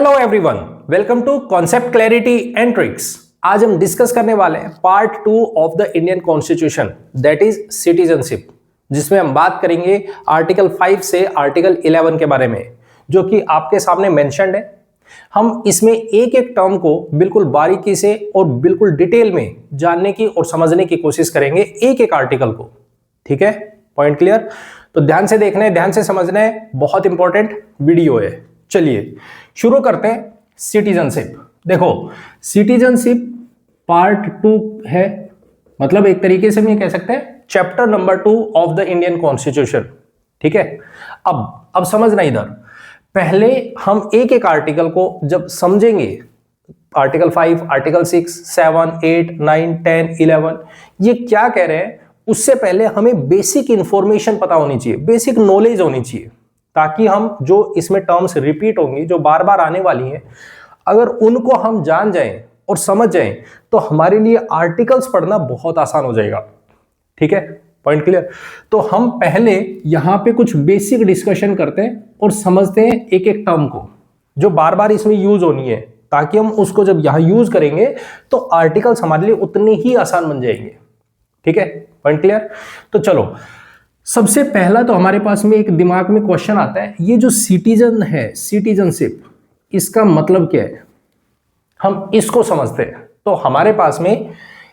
Hello everyone, welcome to concept clarity and tricks. आज हम discuss करने वाले हैं part 2 of the Indian constitution, that is citizenship, जिसमें हम बात करेंगे आर्टिकल 5 से आर्टिकल 11 के बारे में, जो कि आपके सामने मेंशन्ड है। हम इसमें एक एक टर्म को बिल्कुल बारीकी से और बिल्कुल डिटेल में जानने की और समझने की कोशिश करेंगे, एक एक आर्टिकल को। ठीक है, पॉइंट क्लियर? तो ध्यान से देखना है, ध्यान से समझना है, बहुत इंपॉर्टेंट वीडियो है। चलिए शुरू करते हैं। सिटीजनशिप, देखो सिटीजनशिप पार्ट 2 है, मतलब एक तरीके से हम ये कह सकते हैं chapter number 2 of the Indian constitution. ठीक है, अब समझना इधर। पहले हम एक एक आर्टिकल को जब समझेंगे, आर्टिकल 5, आर्टिकल 6, 7, 8, 9, 10, 11 ये क्या कह रहे हैं, उससे पहले हमें बेसिक इंफॉर्मेशन पता होनी चाहिए, बेसिक नॉलेज होनी चाहिए, ताकि हम जो इसमें टर्म्स रिपीट होंगी, जो बार बार आने वाली हैं, अगर उनको हम जान जाएं और समझ जाएं तो हमारे लिए आर्टिकल्स पढ़ना बहुत आसान हो जाएगा। ठीक है, पॉइंट क्लियर? तो हम पहले यहां पे कुछ बेसिक डिस्कशन करते हैं और समझते हैं एक एक टर्म को, जो बार बार इसमें यूज होनी है, ताकि हम उसको जब यहां यूज करेंगे तो आर्टिकल्स हमारे लिए उतने ही आसान बन जाएंगे। ठीक है, पॉइंट क्लियर? तो चलो, सबसे पहला तो हमारे पास में एक दिमाग में क्वेश्चन आता है, ये जो सिटीजन है, सिटीजनशिप, इसका मतलब क्या है? हम इसको समझते हैं। तो हमारे पास में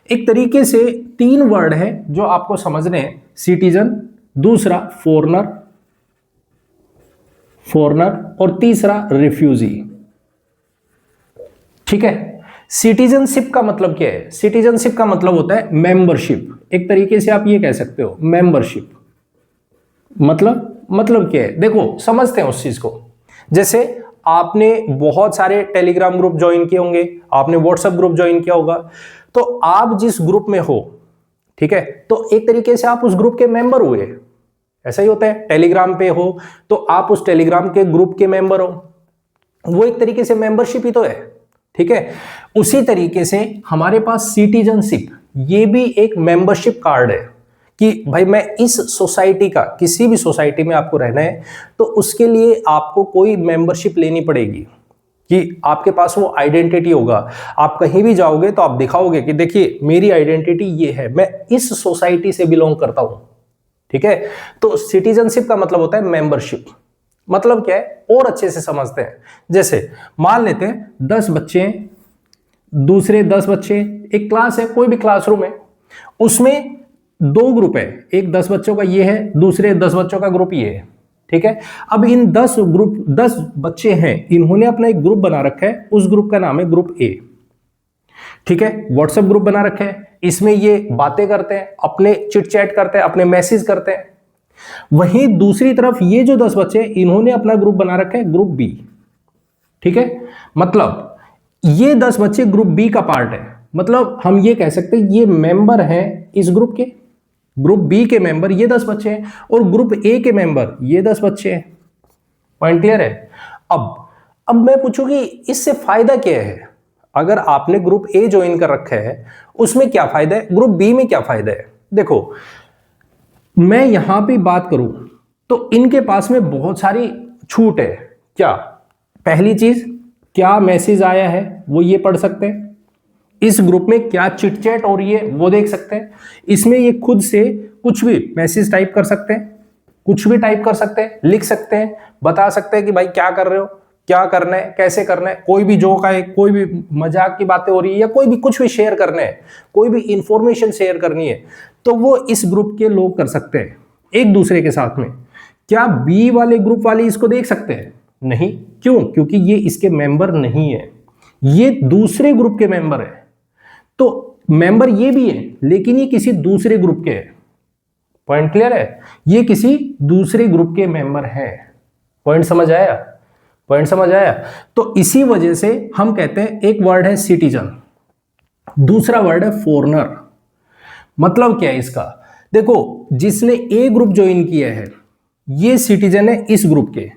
एक तरीके से 3 वर्ड है जो आपको समझने हैं। सिटीजन, दूसरा फॉरनर और तीसरा रिफ्यूजी। ठीक है, सिटीजनशिप का मतलब क्या है? सिटीजनशिप का मतलब होता है मेंबरशिप। एक तरीके से आप ये कह सकते हो मेंबरशिप। मतलब क्या है? देखो समझते हैं उस चीज को। जैसे आपने बहुत सारे टेलीग्राम ग्रुप ज्वाइन किए होंगे, आपने व्हाट्सएप ग्रुप ज्वाइन किया होगा, तो आप जिस ग्रुप में हो, ठीक है, तो एक तरीके से आप उस ग्रुप के मेंबर हुए। ऐसा ही होता है, टेलीग्राम पे हो तो आप उस टेलीग्राम के ग्रुप के मेंबर हो, वो एक तरीके से मेंबरशिप ही तो है। ठीक है, उसी तरीके से हमारे पास सिटीजनशिप, ये भी एक मेंबरशिप कार्ड है कि भाई मैं इस सोसाइटी का, किसी भी सोसाइटी में आपको रहना है तो उसके लिए आपको कोई मेंबरशिप लेनी पड़ेगी, कि आपके पास वो आइडेंटिटी होगा। आप कहीं भी जाओगे तो आप दिखाओगे कि देखिए मेरी आइडेंटिटी ये है, मैं इस सोसाइटी से बिलोंग करता हूं। ठीक है, तो सिटीजनशिप का मतलब होता है मेंबरशिप। मतलब क्या है और अच्छे से समझते हैं। जैसे मान लेते हैं 10 बच्चे हैं, दूसरे 10 बच्चे, एक क्लास है, कोई भी क्लासरूम है, उसमें 2 ग्रुप है, एक 10 बच्चों का ये है, दूसरे 10 बच्चों का ग्रुप ये है। ठीक है, अब इन 10 बच्चे हैं, इन्होंने अपना एक ग्रुप बना रखा है, उस ग्रुप का नाम है ग्रुप ए। ठीक है, व्हाट्सएप ग्रुप बना रखा है, इसमें ये बातें करते हैं, अपने चिट चैट करते हैं, अपने मैसेज करते हैं। वहीं दूसरी तरफ ये जो 10 बच्चे हैं, इन्होंने अपना ग्रुप बना रखा है ग्रुप बी। ठीक है, मतलब ये 10 बच्चे ग्रुप बी का पार्ट है। मतलब हम ये कह सकते हैं ये मेंबर हैं इस ग्रुप के। ग्रुप बी के मेंबर ये 10 बच्चे हैं और ग्रुप ए के मेंबर ये 10 बच्चे हैं। पॉइंट क्लियर है? अब मैं पूछूं कि इससे फायदा क्या है? अगर आपने ग्रुप ए ज्वाइन कर रखा है, उसमें क्या फायदा है, ग्रुप बी में क्या फायदा है? देखो मैं यहां पे बात करूं तो इनके पास में बहुत सारी छूट है। क्या? पहली चीज, क्या मैसेज आया है वो ये पढ़ सकते हैं, इस ग्रुप में क्या चिट चैट हो रही है वो देख सकते हैं, इसमें ये खुद से कुछ भी मैसेज टाइप कर सकते हैं, कुछ भी टाइप कर सकते हैं, लिख सकते हैं, बता सकते हैं कि भाई क्या कर रहे हो, क्या करना है, कैसे करना है, कोई भी जोक है, कोई भी मजाक की बातें हो रही है, या कोई भी कुछ भी शेयर करना है, कोई भी इंफॉर्मेशन शेयर करनी है, तो वो इस ग्रुप के लोग कर सकते हैं एक दूसरे के साथ में। क्या बी वाले ग्रुप वाले इसको देख सकते हैं? नहीं। क्यों? क्योंकि ये इसके मेंबर नहीं है, ये दूसरे ग्रुप के मेंबर है। तो मेंबर ये भी है, लेकिन ये किसी दूसरे ग्रुप के हैं। पॉइंट क्लियर है? ये किसी दूसरे ग्रुप के मेंबर हैं। पॉइंट समझ आया? पॉइंट समझ आया? तो इसी वजह से हम कहते हैं, एक वर्ड है सिटीजन, दूसरा वर्ड है फॉरनर। मतलब क्या है इसका? देखो जिसने ए ग्रुप ज्वाइन किया है, ये सिटीजन है इस ग्रुप के,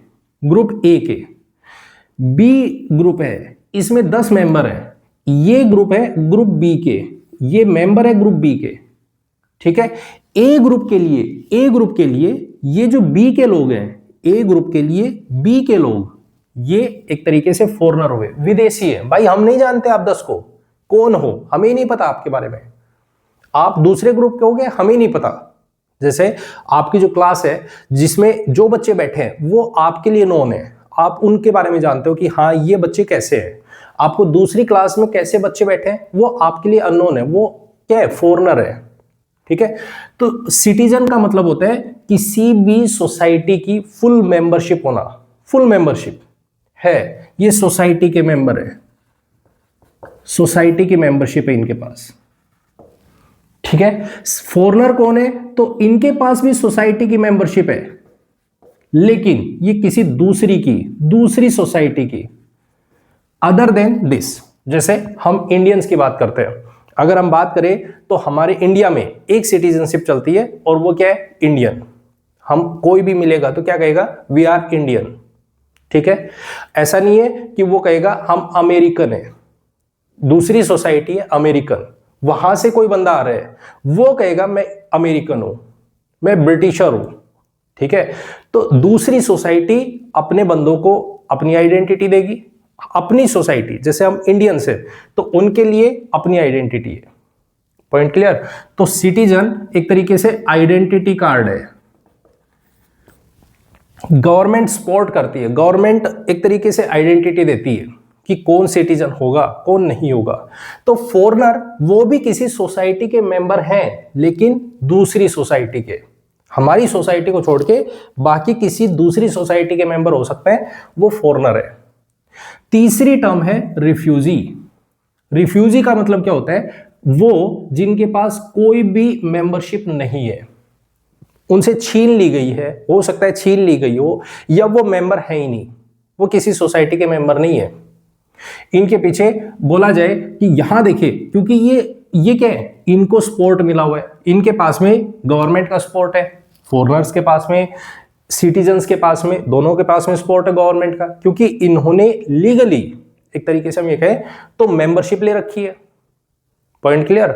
ग्रुप ए के। बी ग्रुप है, इसमें 10 मेंबर है, ये ग्रुप है ग्रुप बी के, ये मेंबर है ग्रुप बी के। ठीक है, ए ग्रुप के लिए ये जो बी के लोग हैं, ए ग्रुप के लिए बी के लोग ये एक तरीके से फॉरेनर हुए, विदेशी है। भाई हम नहीं जानते आप 10 को कौन हो, हमें नहीं पता आपके बारे में। आप दूसरे ग्रुप के होगे, हमें नहीं पता। जैसे आपकी जो क्लास है जिसमें जो बच्चे बैठे हैं वो आपके लिए नोन है, आप उनके बारे में जानते हो कि हाँ ये बच्चे कैसे हैं। आपको दूसरी क्लास में कैसे बच्चे बैठे हैं वो आपके लिए अननोन है, वो क्या है, फॉरेनर है। ठीक है, तो सिटीजन का मतलब होता है किसी भी सोसाइटी की फुल मेंबरशिप होना। फुल मेंबरशिप है, ये सोसाइटी के मेंबर है, सोसाइटी की मेंबरशिप है इनके पास। ठीक है, फॉरेनर कौन है, तो इनके पास भी सोसाइटी की मेंबरशिप है, लेकिन ये किसी दूसरी सोसाइटी की, अदर देन दिस। जैसे हम इंडियंस की बात करते हैं, अगर हम बात करें तो हमारे इंडिया में एक सिटीजनशिप चलती है और वो क्या है, इंडियन। हम कोई भी मिलेगा तो क्या कहेगा, वी आर इंडियन। ठीक है, ऐसा नहीं है कि वो कहेगा हम अमेरिकन है, दूसरी सोसाइटी है अमेरिकन, वहां से कोई बंदा आ रहा है वो कहेगा मैं अमेरिकन हूं, मैं ब्रिटिशर हूं। ठीक है, तो दूसरी सोसाइटी अपने बंदों को अपनी आइडेंटिटी देगी, अपनी सोसाइटी जैसे हम इंडियंस है तो उनके लिए अपनी आइडेंटिटी है। Point clear. तो सिटीजन एक तरीके से आइडेंटिटी कार्ड है, गवर्नमेंट सपोर्ट करती है, गवर्नमेंट एक तरीके से आइडेंटिटी देती है कि कौन सिटीजन होगा कौन नहीं होगा। तो फॉरेनर वो भी किसी सोसाइटी के मेंबर हैं लेकिन दूसरी सोसाइटी के, हमारी सोसाइटी को छोड़ के बाकी किसी दूसरी सोसाइटी के मेंबर हो सकते हैं, वो फॉरेनर है। तीसरी टर्म है रिफ्यूजी। रिफ्यूजी का मतलब क्या होता है, वो जिनके पास कोई भी मेंबरशिप नहीं है, उनसे छीन ली गई है, हो सकता है छीन ली गई हो, या वो मेंबर है ही नहीं, वो किसी सोसाइटी के मेंबर नहीं है। इनके पीछे बोला जाए कि यहां देखिए, क्योंकि ये क्या है, इनको सपोर्ट मिला हुआ है, इनके पास में गवर्नमेंट का सपोर्ट है, फॉरेनर्स के पास में, सिटीजन्स के पास में, दोनों के पास में सपोर्ट है गवर्नमेंट का, क्योंकि इन्होंने लीगली एक तरीके से हम ये कहें तो मेंबरशिप ले रखी है। Point clear.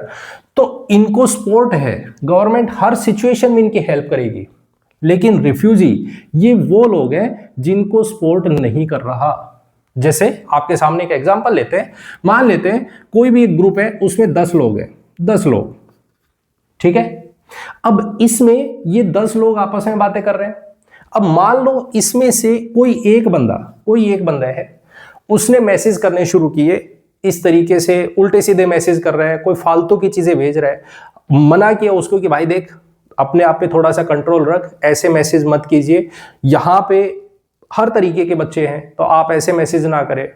तो इनको सपोर्ट है, गवर्नमेंट हर सिचुएशन में इनकी हेल्प करेगी। लेकिन रिफ्यूजी ये वो लोग हैं जिनको सपोर्ट नहीं कर रहा। जैसे आपके सामने एक एग्जांपल लेते हैं, मान लेते हैं कोई भी एक ग्रुप है, उसमें 10 लोग हैं, 10 लोग। ठीक है, अब इसमें ये 10 लोग आपस में बातें कर रहे हैं। अब मान लो इसमें से कोई एक बंदा है, उसने मैसेज करने शुरू किए, इस तरीके से उल्टे सीधे मैसेज कर रहा है, कोई फालतू की चीजें भेज रहा है। मना किया उसको कि भाई देख, अपने आप पे थोड़ा सा कंट्रोल रख, ऐसे मैसेज मत कीजिए, यहाँ पे हर तरीके के बच्चे हैं तो आप ऐसे मैसेज ना करें,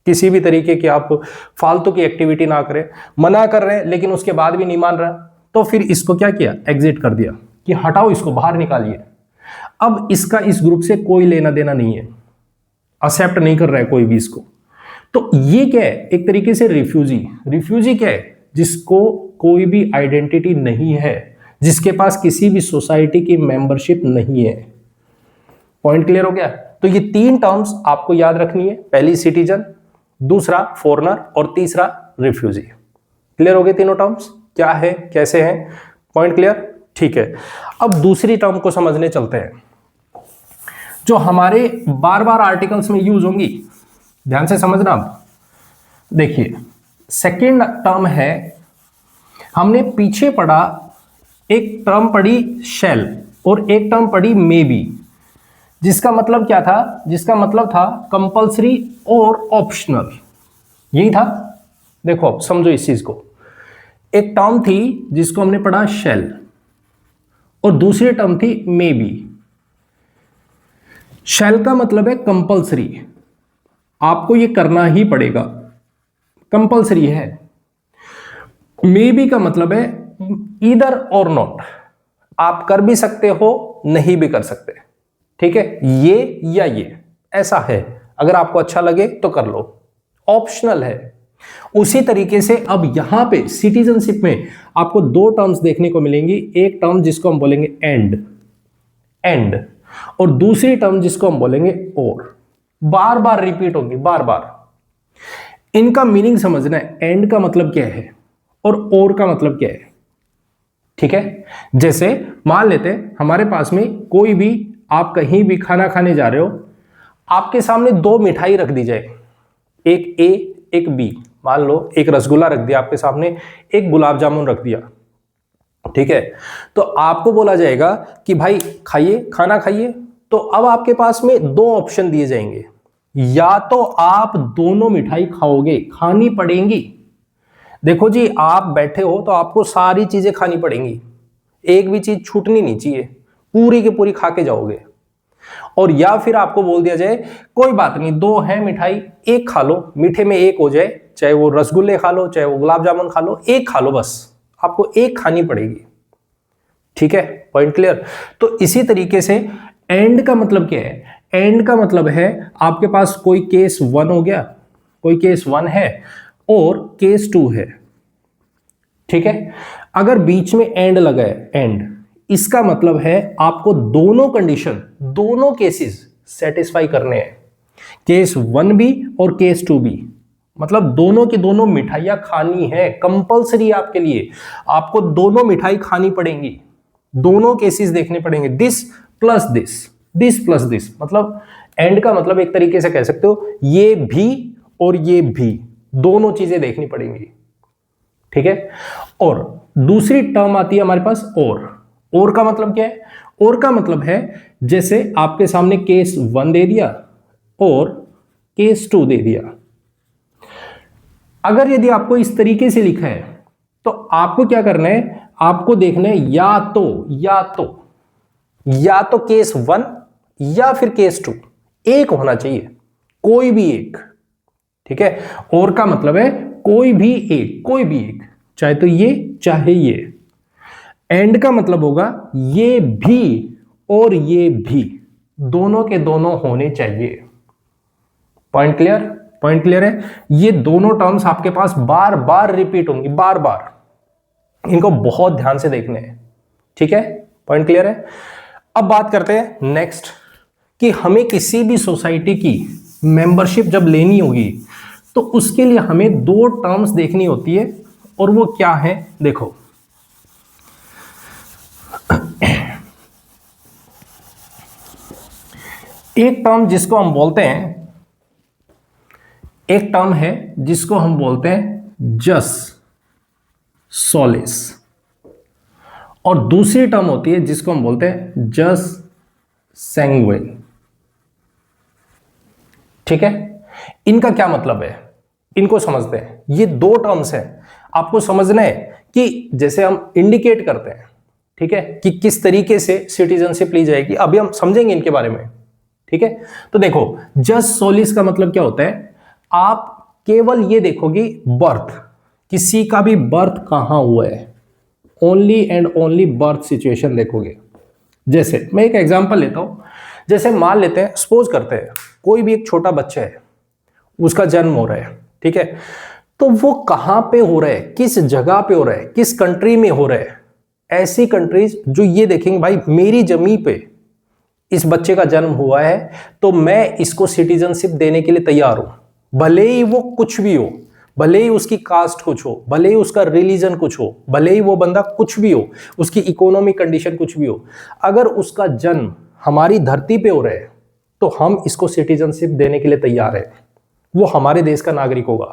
किसी भी तरीके की आप फालतू की एक्टिविटी ना करें। मना कर रहे हैं लेकिन उसके बाद भी नहीं मान रहा, तो फिर इसको क्या किया, एग्जिट कर दिया कि हटाओ, इसको बाहर निकालिए। अब इसका इस ग्रुप से कोई लेना देना नहीं है, एक्सेप्ट नहीं कर रहा है कोई भी इसको। तो ये क्या है, एक तरीके से रिफ्यूजी क्या है, जिसको कोई भी आइडेंटिटी नहीं है, जिसके पास किसी भी सोसाइटी की मेंबरशिप नहीं है। पॉइंट क्लियर हो गया। तो ये 3 टर्म्स आपको याद रखनी है, पहली सिटीजन, दूसरा फॉरेनर और तीसरा रिफ्यूजी। क्लियर हो गए तीनों टर्म्स क्या है, कैसे हैं। पॉइंट क्लियर, ठीक है। अब दूसरी टर्म को समझने चलते हैं जो हमारे बार बार आर्टिकल्स में यूज होंगी, ध्यान से समझना। अब देखिए, सेकेंड टर्म है, हमने पीछे पढ़ा, एक टर्म पढ़ी शैल और एक टर्म पढ़ी मे बी, जिसका मतलब क्या था, जिसका मतलब था कंपल्सरी और ऑप्शनल, यही था। देखो अब समझो इस चीज को, एक टर्म थी जिसको हमने पढ़ा शैल और दूसरी टर्म थी मे बी। शैल का मतलब है कंपल्सरी, आपको ये करना ही पड़ेगा, कंपल्सरी है। मे बी का मतलब है ईदर और नॉट, आप कर भी सकते हो नहीं भी कर सकते। ठीक है, ये या ये ऐसा है, अगर आपको अच्छा लगे तो कर लो, ऑप्शनल है। उसी तरीके से अब यहां पे सिटीजनशिप में आपको 2 टर्म्स देखने को मिलेंगी, एक टर्म जिसको हम बोलेंगे एंड और दूसरी टर्म जिसको हम बोलेंगे और। बार बार रिपीट होंगी, बार बार। इनका मीनिंग समझना है, एंड का मतलब क्या है और का मतलब क्या है। ठीक है, जैसे मान लेते हैं हमारे पास में कोई भी, आप कहीं भी खाना खाने जा रहे हो, आपके सामने दो मिठाई रख दी जाए, एक ए एक बी, मान लो एक रसगुल्ला रख दिया आपके सामने, एक गुलाब जामुन रख दिया, ठीक है। तो आपको बोला जाएगा कि भाई खाइए, खाना खाइए। तो अब आपके पास में दो ऑप्शन दिए जाएंगे, या तो आप दोनों मिठाई खाओगे, खानी पड़ेंगी। देखो जी, आप बैठे हो तो आपको सारी चीजें खानी पड़ेंगी, एक भी चीज छूटनी नहीं चाहिए, पूरी की पूरी खा के जाओगे। और या फिर आपको बोल दिया जाए कोई बात नहीं, दो है मिठाई, एक खा लो, मीठे में एक हो जाए, चाहे वो रसगुल्ले खा लो चाहे वो गुलाब जामुन खा लो, एक खा लो बस, आपको एक खानी पड़ेगी, ठीक है। Point clear. तो इसी तरीके से एंड का मतलब क्या है? एंड का मतलब है आपके पास कोई केस 1 हो गया, कोई केस 1 है और केस 2 है, ठीक है। अगर बीच में एंड लगा है, एंड, इसका मतलब है आपको दोनों कंडीशन, दोनों केसेस सेटिस्फाई करने हैं, केस 1 भी और केस 2 भी। मतलब दोनों की दोनों मिठाइयां खानी है, कंपलसरी आपके लिए, आपको दोनों मिठाई खानी पड़ेंगी, दोनों केसेस देखने पड़ेंगे, this plus this, this plus this. मतलब एंड का मतलब एक तरीके से कह सकते हो ये भी और ये भी, दोनों चीजें देखनी पड़ेंगी, ठीक है। और दूसरी टर्म आती है हमारे पास और का मतलब क्या है? और का मतलब है जैसे आपके सामने केस 1 दे दिया और केस 2 दे दिया। अगर यदि आपको इस तरीके से लिखा है तो आपको क्या करना है? आपको देखना है या तो केस 1 या फिर केस 2, एक होना चाहिए, कोई भी एक, ठीक है। और का मतलब है कोई भी एक, कोई भी एक, चाहे तो ये चाहे ये। एंड का मतलब होगा ये भी और ये भी, दोनों के दोनों होने चाहिए। Point clear? पॉइंट क्लियर है। ये दोनों टर्म्स आपके पास बार बार रिपीट होंगी, बार बार, इनको बहुत ध्यान से देखने हैं, ठीक है। पॉइंट क्लियर है। अब बात करते हैं नेक्स्ट कि हमें किसी भी सोसाइटी की मेंबरशिप जब लेनी होगी तो उसके लिए हमें दो टर्म्स देखनी होती है, और वो क्या है? देखो, एक टर्म जिसको हम बोलते हैं, एक टर्म है जिसको हम बोलते हैं जस सोलिस, और दूसरी टर्म होती है जिसको हम बोलते हैं जस सैंग्विन, ठीक है। इनका क्या मतलब है, इनको समझते हैं। ये दो टर्म्स हैं, आपको समझना है कि जैसे हम इंडिकेट करते हैं, ठीक है, कि किस तरीके से सिटीजनशिप ली जाएगी, अभी हम समझेंगे इनके बारे में, ठीक है। तो देखो, जस सोलिस का मतलब क्या होता है? आप केवल ये देखोगे बर्थ, किसी का भी बर्थ कहां हुआ है, only and only birth situation देखोगे। जैसे मैं एक एग्जांपल लेता हूं, जैसे मान लेते हैं, सपोज करते हैं कोई भी एक छोटा बच्चा है, उसका जन्म हो रहा है, ठीक है। तो वो कहां पे हो रहा है, किस जगह पे हो रहा है, किस कंट्री में हो रहा है? ऐसी कंट्रीज जो ये देखेंगे भाई मेरी जमीन पे इस बच्चे का जन्म हुआ है, तो मैं इसको सिटीजनशिप देने के लिए तैयार हूं, भले ही वो कुछ भी हो, भले ही उसकी कास्ट कुछ हो, भले ही उसका रिलीजन कुछ हो, भले ही वो बंदा कुछ भी हो, उसकी इकोनॉमिक कंडीशन कुछ भी हो, अगर उसका जन्म हमारी धरती पे हो रहा है तो हम इसको सिटीजनशिप देने के लिए तैयार है, वो हमारे देश का नागरिक होगा।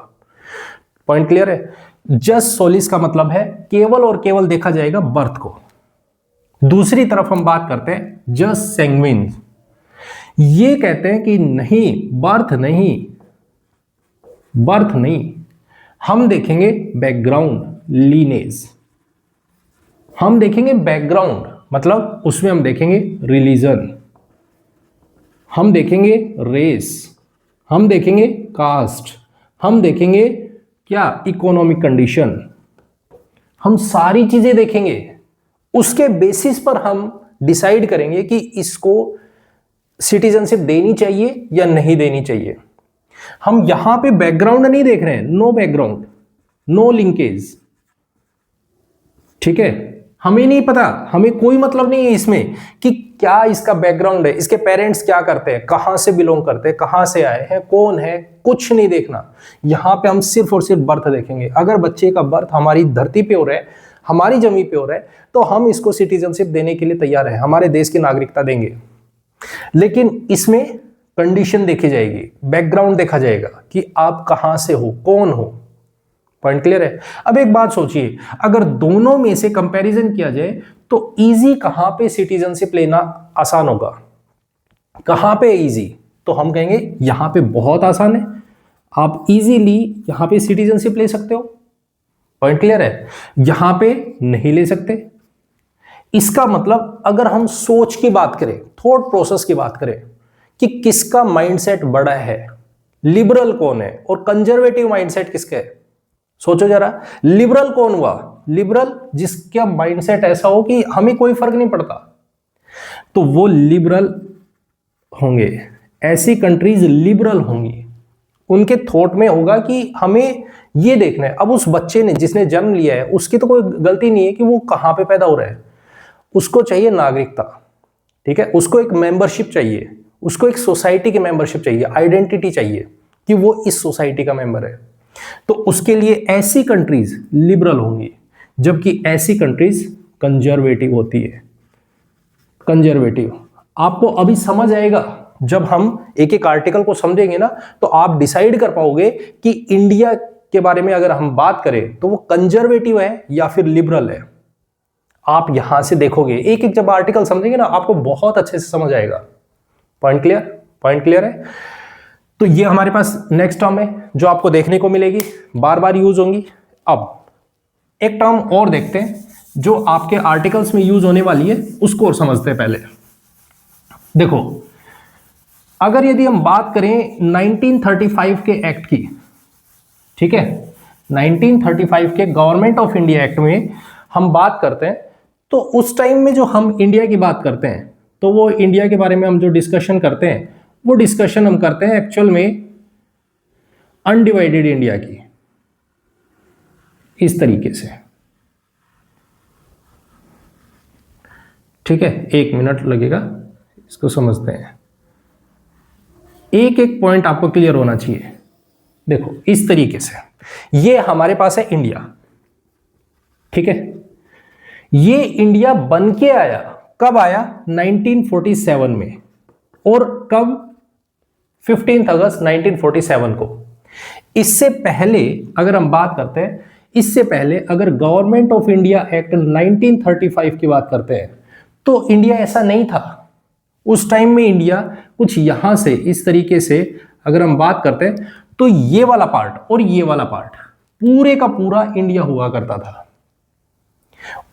पॉइंट क्लियर है। जस्ट सोलिस का मतलब है केवल और केवल देखा जाएगा बर्थ को। दूसरी तरफ हम बात करते हैं जस्ट सैंग्विन, ये कहते हैं कि नहीं, बर्थ नहीं, बर्थ नहीं, हम देखेंगे बैकग्राउंड, लीनेज, हम देखेंगे बैकग्राउंड, मतलब उसमें हम देखेंगे रिलीजन, हम देखेंगे रेस, हम देखेंगे कास्ट, हम देखेंगे क्या, इकोनॉमिक कंडीशन, हम सारी चीजें देखेंगे। उसके बेसिस पर हम डिसाइड करेंगे कि इसको सिटीजनशिप देनी चाहिए या नहीं देनी चाहिए। हम यहां पे बैकग्राउंड नहीं देख रहे हैं, नो बैकग्राउंड, नो लिंकेज, ठीक है। हमें नहीं पता, हमें कोई मतलब नहीं है इसमें कि क्या इसका बैकग्राउंड है, इसके पेरेंट्स क्या करते हैं, कहां से बिलोंग करते हैं, कहां से आए हैं, कौन है, कुछ नहीं देखना। यहां पे हम सिर्फ और सिर्फ बर्थ देखेंगे। अगर बच्चे का बर्थ हमारी धरती पे हो रहा है, हमारी जमीन पे हो रहा है, तो हम इसको सिटीजनशिप देने के लिए तैयार है, हमारे देश की नागरिकता देंगे। लेकिन इसमें कंडीशन देखी जाएगी, बैकग्राउंड देखा जाएगा कि आप कहां से हो, कौन हो। पॉइंट क्लियर है? अब एक बात सोचिए, अगर दोनों में से कंपैरिजन किया जाए तो इजी कहां पे सिटीजनशिप लेना आसान होगा, कहां पे इजी? तो हम कहेंगे यहां पे बहुत आसान है, आप इजीली यहां पे सिटीजनशिप ले सकते हो। पॉइंट क्लियर है? यहां पे नहीं ले सकते। इसका मतलब अगर हम सोच की बात करें, थॉट प्रोसेस की बात करें कि किसका माइंडसेट बड़ा है, लिबरल कौन है और कंजर्वेटिव माइंडसेट किसका है, सोचो जरा। लिबरल कौन हुआ? लिबरल जिसका माइंडसेट ऐसा हो कि हमें कोई फर्क नहीं पड़ता, तो वो लिबरल होंगे। ऐसी कंट्रीज लिबरल होंगी, उनके थॉट में होगा कि हमें ये देखना है। अब उस बच्चे ने जिसने जन्म लिया है उसकी तो कोई गलती नहीं है कि वो कहां पे पैदा हो रहा है, उसको चाहिए नागरिकता, ठीक है, उसको एक मेंबरशिप चाहिए, उसको एक सोसाइटी की मेंबरशिप चाहिए, आइडेंटिटी चाहिए कि वो इस सोसाइटी का मेंबर है। तो उसके लिए ऐसी कंट्रीज लिबरल होंगी, जबकि ऐसी कंट्रीज कंजर्वेटिव होती है। कंजर्वेटिव आपको अभी समझ आएगा, जब हम एक एक आर्टिकल को समझेंगे ना तो आप डिसाइड कर पाओगे कि इंडिया के बारे में अगर हम बात करें तो वो कंजर्वेटिव है या फिर लिबरल है। आप यहां से देखोगे, एक एक जब आर्टिकल समझेंगे ना आपको बहुत अच्छे से समझ आएगा। Point clear? पॉइंट क्लियर है? तो ये हमारे पास नेक्स्ट टर्म है जो आपको देखने को मिलेगी, बार बार यूज होंगी। अब एक टर्म और देखते हैं जो आपके आर्टिकल्स में यूज होने वाली है, उसको और समझते हैं पहले। देखो, अगर यदि हम बात करें 1935 के एक्ट की, ठीक है, 1935 के गवर्नमेंट ऑफ इंडिया एक्ट में हम बात करते हैं, तो उस टाइम में जो हम इंडिया की बात करते हैं, तो वो इंडिया के बारे में हम जो डिस्कशन करते हैं, वो डिस्कशन हम करते हैं एक्चुअल में अनडिवाइडेड इंडिया की, इस तरीके से। ठीक है, 1 मिनट लगेगा, इसको समझते हैं। एक एक पॉइंट आपको क्लियर होना चाहिए। देखो, इस तरीके से ये हमारे पास है इंडिया, ठीक है। ये इंडिया बन के आया, कब आया? 1947 में। और कब? 15 अगस्त 1947 को। इससे पहले अगर हम बात करते हैं, इससे पहले अगर गवर्नमेंट ऑफ इंडिया एक्ट 1935 की बात करते हैं, तो इंडिया ऐसा नहीं था। उस टाइम में इंडिया कुछ यहां से इस तरीके से अगर हम बात करते हैं, तो ये वाला पार्ट और ये वाला पार्ट पूरे का पूरा इंडिया हुआ करता था।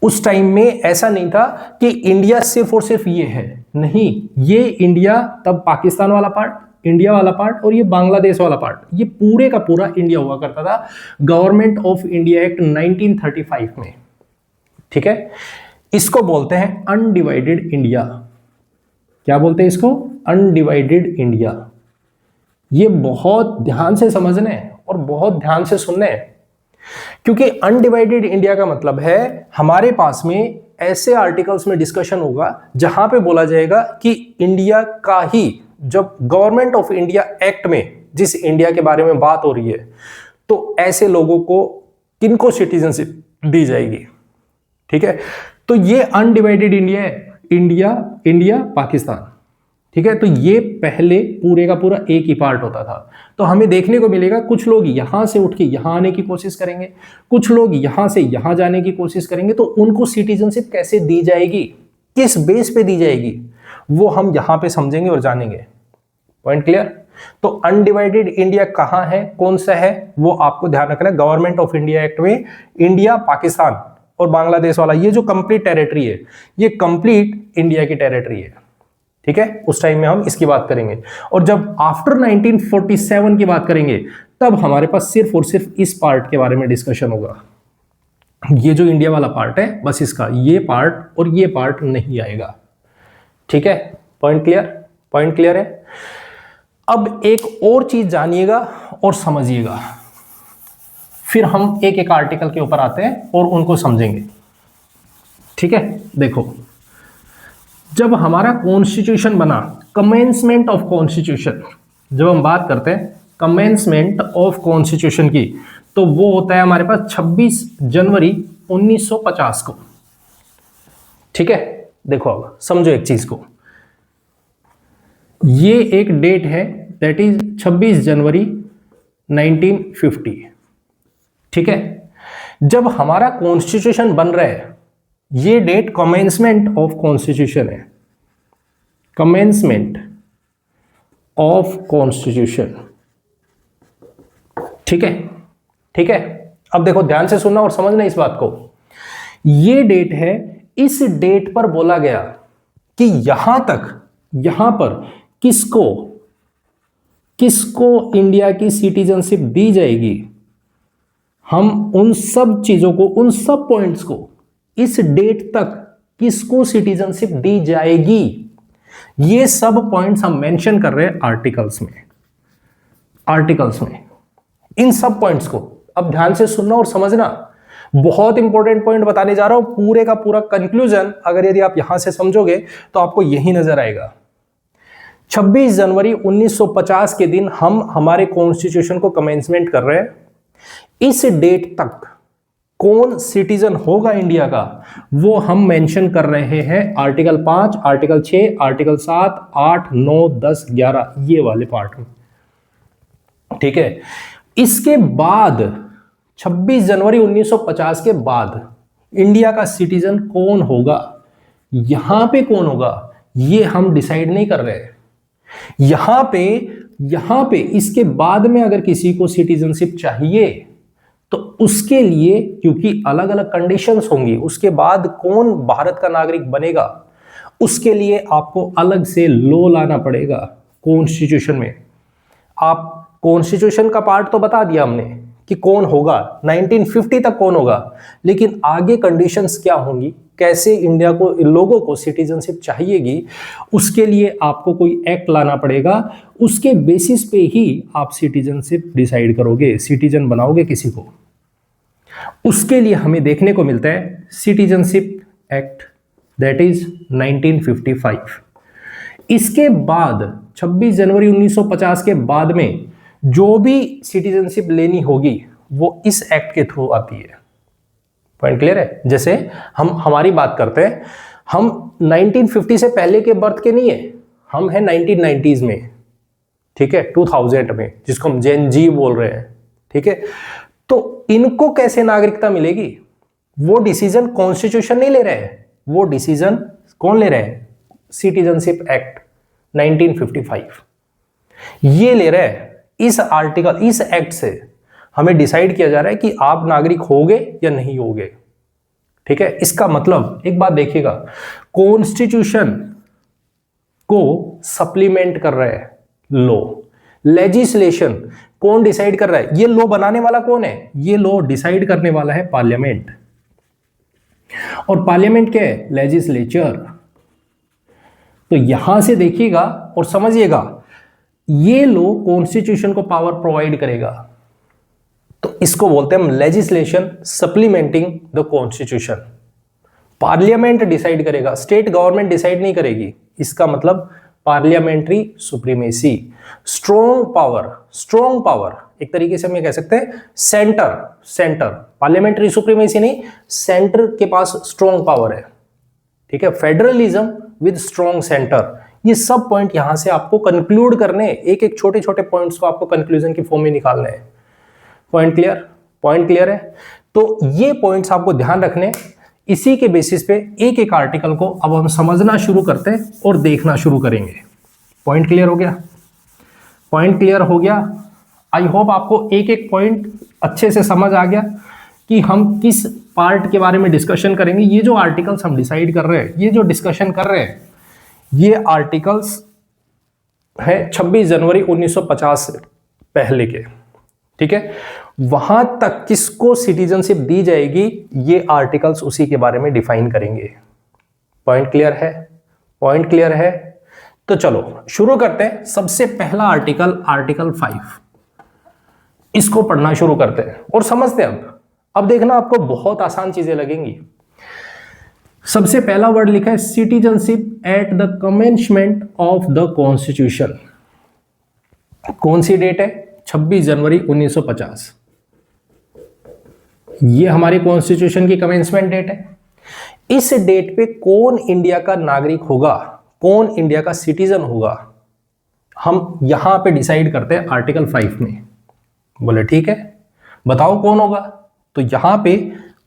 उस टाइम में ऐसा नहीं था कि इंडिया सिर्फ और सिर्फ ये है, नहीं, ये इंडिया तब पाकिस्तान वाला पार्ट, इंडिया वाला पार्ट और ये बांग्लादेश वाला पार्ट, ये पूरे का पूरा इंडिया हुआ करता था गवर्नमेंट ऑफ इंडिया एक्ट 1935 में। ठीक है, इसको बोलते हैं अनडिवाइडेड इंडिया। क्या बोलते हैं इसको? Undivided India. ये बहुत ध्यान से समझना है और बहुत ध्यान से सुनना है, क्योंकि अनडिवाइडेड इंडिया का मतलब है हमारे पास में ऐसे आर्टिकल्स में डिस्कशन होगा जहां पे बोला जाएगा कि इंडिया का ही, जब गवर्नमेंट ऑफ इंडिया एक्ट में जिस इंडिया के बारे में बात हो रही है, तो ऐसे लोगों को किनको सिटीजनशिप दी जाएगी। ठीक है, तो ये अनडिवाइडेड इंडिया है, इंडिया, इंडिया, पाकिस्तान। ठीक है, तो ये पहले पूरे का पूरा एक ही पार्ट होता था। तो हमें देखने को मिलेगा कुछ लोग यहां से उठ के यहां आने की कोशिश करेंगे, कुछ लोग यहां से यहां जाने की कोशिश करेंगे। तो उनको सिटीजनशिप कैसे दी जाएगी, किस बेस पे दी जाएगी, वो हम यहां पे समझेंगे और जानेंगे। Point clear? तो अनडिवाइडेड इंडिया कहां है, कौन सा है, वो आपको ध्यान रखना है। गवर्नमेंट ऑफ इंडिया एक्ट में इंडिया, पाकिस्तान और बांग्लादेश वाला ये जो कंप्लीट टेरिटरी है, ये कंप्लीट इंडिया की टेरिटरी है। ठीक है, उस टाइम में हम इसकी बात करेंगे। और जब आफ्टर 1947 की बात करेंगे, तब हमारे पास सिर्फ और सिर्फ इस पार्ट के बारे में डिस्कशन होगा। ये जो इंडिया वाला पार्ट है, बस इसका ये पार्ट और ये पार्ट नहीं आएगा। ठीक है, पॉइंट क्लियर? पॉइंट क्लियर है? अब एक और चीज जानिएगा और समझिएगा, फिर हम एक एक आर्टिकल के ऊपर आते हैं और उनको समझेंगे। ठीक है, देखो, जब हमारा कॉन्स्टिट्यूशन बना, कमेंसमेंट ऑफ कॉन्स्टिट्यूशन, जब हम बात करते हैं कमेंसमेंट ऑफ कॉन्स्टिट्यूशन की, तो वो होता है हमारे पास 26 जनवरी 1950 को। ठीक है, देखो अब समझो एक चीज को, ये एक डेट है, दैट इज 26 जनवरी 1950। ठीक है, जब हमारा कॉन्स्टिट्यूशन बन रहा है, ये डेट कमेंसमेंट ऑफ कॉन्स्टिट्यूशन है, कमेंसमेंट ऑफ कॉन्स्टिट्यूशन। ठीक है, ठीक है। अब देखो ध्यान से सुनना और समझना इस बात को। ये डेट है, इस डेट पर बोला गया कि यहां तक, यहां पर किसको किसको इंडिया की सिटीजनशिप दी जाएगी, हम उन सब चीजों को, उन सब पॉइंट्स को, इस डेट तक किसको सिटीजनशिप दी जाएगी, ये सब पॉइंट्स हम मेंशन कर रहे हैं आर्टिकल्स में, आर्टिकल्स में, इन सब पॉइंट्स को। अब ध्यान से सुनना और समझना, बहुत इंपॉर्टेंट पॉइंट बताने जा रहा हूं। पूरे का पूरा कंक्लूजन अगर यदि आप यहां से समझोगे तो आपको यही नजर आएगा। 26 जनवरी 1950 के दिन हम हमारे कॉन्स्टिट्यूशन को कमेंसमेंट कर रहे हैं। इस डेट तक कौन सिटीजन होगा इंडिया का, वो हम मेंशन कर रहे हैं आर्टिकल 5, आर्टिकल 6, आर्टिकल 7, 8, 9, 10, 11, ये वाले पार्ट में। ठीक है, इसके बाद 26 जनवरी 1950 के बाद इंडिया का सिटीजन कौन होगा, यहां पे कौन होगा, ये हम डिसाइड नहीं कर रहे हैं। यहां पे इसके बाद में अगर किसी को सिटीजनशिप चाहिए तो उसके लिए, क्योंकि अलग अलग कंडीशंस होंगी, उसके बाद कौन भारत का नागरिक बनेगा, उसके लिए आपको अलग से लॉ लाना पड़ेगा कॉन्स्टिट्यूशन में। आप कॉन्स्टिट्यूशन का पार्ट तो बता दिया हमने कि कौन होगा, 1950 तक कौन होगा, लेकिन आगे कंडीशंस क्या होंगी, कैसे इंडिया को, लोगों को सिटीजनशिप चाहिएगी, उसके लिए आपको कोई एक्ट लाना पड़ेगा। उसके बेसिस पे ही आप सिटीजनशिप डिसाइड करोगे, सिटीजन बनाओगे किसी को। उसके लिए हमें देखने को मिलता है सिटीजनशिप एक्ट, दैट इज 1955। इसके बाद 26 जनवरी 1950 के बाद में जो भी सिटीजनशिप लेनी होगी वो इस एक्ट के थ्रू आती है। पॉइंट क्लियर है? जैसे हम हमारी बात करते हैं, हम 1950 से पहले के बर्थ के नहीं है, हम हैं 1990s में, ठीक है, 2000 में, जिसको हम जेन जी बोल रहे हैं। ठीक है, तो इनको कैसे नागरिकता मिलेगी, वो डिसीजन कॉन्स्टिट्यूशन नहीं ले रहे हैं, वो डिसीजन कौन ले रहे हैं, सिटीजनशिप एक्ट 1955 ये ले रहे हैं। इस आर्टिकल, इस एक्ट से हमें डिसाइड किया जा रहा है कि आप नागरिक होगे या नहीं होगे। ठीक है, इसका मतलब एक बात देखिएगा, कॉन्स्टिट्यूशन को सप्लीमेंट कर रहा है लॉ, लेजिस्लेशन कौन डिसाइड कर रहा है, ये लॉ बनाने वाला कौन है, ये लॉ डिसाइड करने वाला है पार्लियामेंट। और पार्लियामेंट क्या है, लेजिस्लेचर। तो यहां से देखिएगा और समझिएगा, ये लॉ कॉन्स्टिट्यूशन को पावर प्रोवाइड करेगा, तो इसको बोलते हैं हम legislation supplementing the constitution. Parliament decide करेगा, स्टेट गवर्नमेंट डिसाइड नहीं करेगी। इसका मतलब parliamentary supremacy, strong power, strong power, एक तरीके से हम ये कह सकते हैं सेंटर, पार्लियामेंट्री सुप्रीमेसी नहीं, सेंटर के पास स्ट्रॉन्ग पावर है। ठीक है, फेडरलिज्म विद स्ट्रॉन्ग सेंटर, ये सब पॉइंट यहां से आपको कंक्लूड करने, एक एक छोटे छोटे पॉइंट्स को आपको कंक्लूजन की फॉर्म में निकालने हैं। Point clear? पॉइंट क्लियर है? तो ये पॉइंट्स आपको ध्यान रखने, इसी के बेसिस पे एक एक आर्टिकल को अब हम समझना शुरू करते हैं और देखना शुरू करेंगे। पॉइंट क्लियर हो गया? पॉइंट क्लियर हो गया? आई होप आपको एक एक पॉइंट अच्छे से समझ आ गया कि हम किस पार्ट के बारे में डिस्कशन करेंगे। ये जो आर्टिकल्स हम डिसाइड कर रहे हैं, ये जो डिस्कशन कर रहे हैं, ये आर्टिकल्स है 26 जनवरी 1950 से पहले के। ठीक है, वहां तक किसको सिटीजनशिप दी जाएगी, ये आर्टिकल्स उसी के बारे में डिफाइन करेंगे। पॉइंट क्लियर है? पॉइंट क्लियर है? तो चलो शुरू करते हैं। सबसे पहला आर्टिकल, आर्टिकल 5, इसको पढ़ना शुरू करते हैं और समझते हैं। अब देखना, आपको बहुत आसान चीजें लगेंगी। सबसे पहला वर्ड लिखा है citizenship at the commencement of the constitution. कौन सी डेट है? 26 जनवरी 1950। ये हमारे कॉन्स्टिट्यूशन की कमेंसमेंट डेट है। इस डेट पे कौन इंडिया का नागरिक होगा, कौन इंडिया का सिटीजन होगा, हम यहां पे डिसाइड करते हैं आर्टिकल 5 में। बोले ठीक है, बताओ कौन होगा। तो यहां पे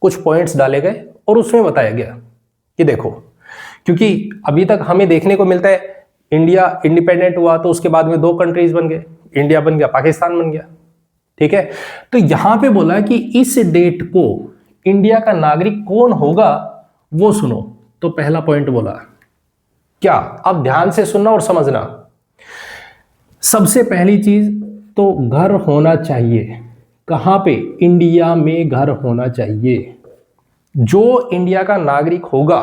कुछ पॉइंट्स डाले गए और उसमें बताया गया कि देखो, क्योंकि अभी तक हमें देखने को मिलता है इंडिया इंडिपेंडेंट हुआ तो उसके बाद में 2 कंट्रीज बन गए, इंडिया बन गया, पाकिस्तान बन गया, ठीक है। तो यहां पे बोला कि इस डेट को इंडिया का नागरिक कौन होगा वो सुनो। तो पहला पॉइंट बोला क्या, अब ध्यान से सुनना और समझना। सबसे पहली चीज तो घर होना चाहिए। कहां पे? इंडिया में घर होना चाहिए। जो इंडिया का नागरिक होगा,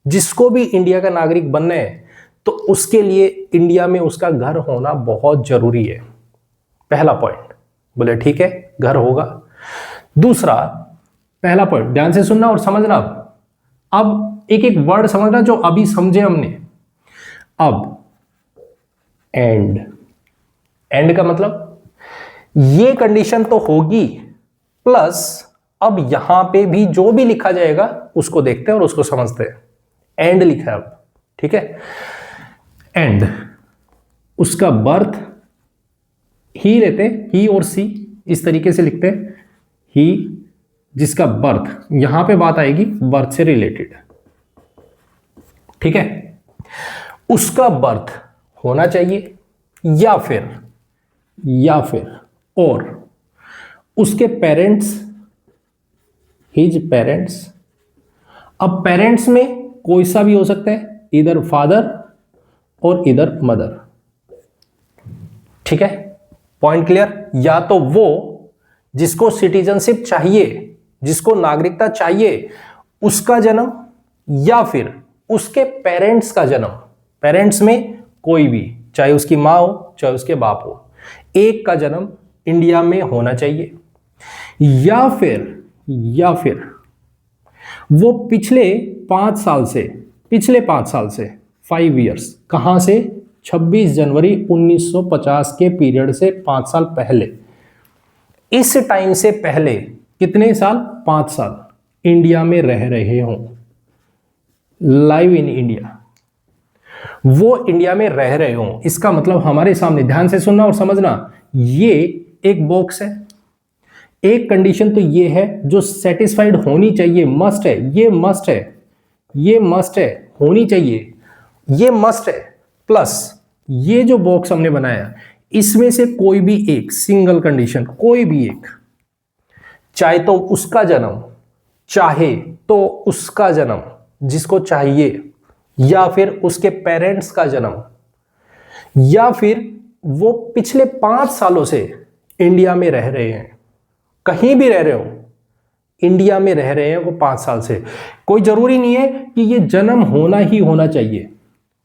जिसको भी इंडिया का नागरिक बनना है, तो उसके लिए इंडिया में उसका घर होना बहुत जरूरी है। पहला पॉइंट। बोले ठीक है, घर होगा। दूसरा, पहला पॉइंट ध्यान से सुनना और समझना। अब एक एक वर्ड समझना जो अभी समझे हमने। अब एंड, एंड का मतलब ये कंडीशन तो होगी, प्लस अब यहां पे भी जो भी लिखा जाएगा उसको देखते हैं और उसको समझते हैं। एंड लिखा है अब, ठीक है। एंड, उसका बर्थ, ही लेते, ही और सी इस तरीके से लिखते हैं। ही जिसका बर्थ, यहां पे बात आएगी बर्थ से रिलेटेड, ठीक है। उसका बर्थ होना चाहिए या फिर और उसके पेरेंट्स, हिज पेरेंट्स। अब पेरेंट्स में कोई सा भी हो सकता है, इधर फादर और इधर मदर, ठीक है। Point clear? या तो वो जिसको सिटीजनशिप चाहिए, जिसको नागरिकता चाहिए, उसका जन्म, या फिर उसके पेरेंट्स का जन्म। पेरेंट्स में कोई भी, चाहे उसकी मां हो चाहे उसके बाप हो, एक का जन्म इंडिया में होना चाहिए। या फिर वो पिछले 5 साल से 5 इयर्स, कहां से? 26 जनवरी 1950 के पीरियड से 5 साल पहले, इस टाइम से पहले कितने साल? 5 साल इंडिया में रह रहे हों, लाइव इन इंडिया, वो इंडिया में रह रहे हों। इसका मतलब हमारे सामने, ध्यान से सुनना और समझना, ये एक बॉक्स है। एक कंडीशन तो ये है जो सेटिस्फाइड होनी चाहिए, मस्ट है, ये मस्ट है, होनी चाहिए, ये मस्ट है। प्लस ये जो बॉक्स हमने बनाया, इसमें से कोई भी एक सिंगल कंडीशन, कोई भी एक, चाहे तो उसका जन्म, चाहे तो उसका जन्म जिसको चाहिए, या फिर उसके पेरेंट्स का जन्म, या फिर वो पिछले 5 सालों से इंडिया में रह रहे हैं, कहीं भी रह रहे हो, इंडिया में रह रहे हैं वो 5 साल से। कोई जरूरी नहीं है कि ये जन्म होना ही होना चाहिए,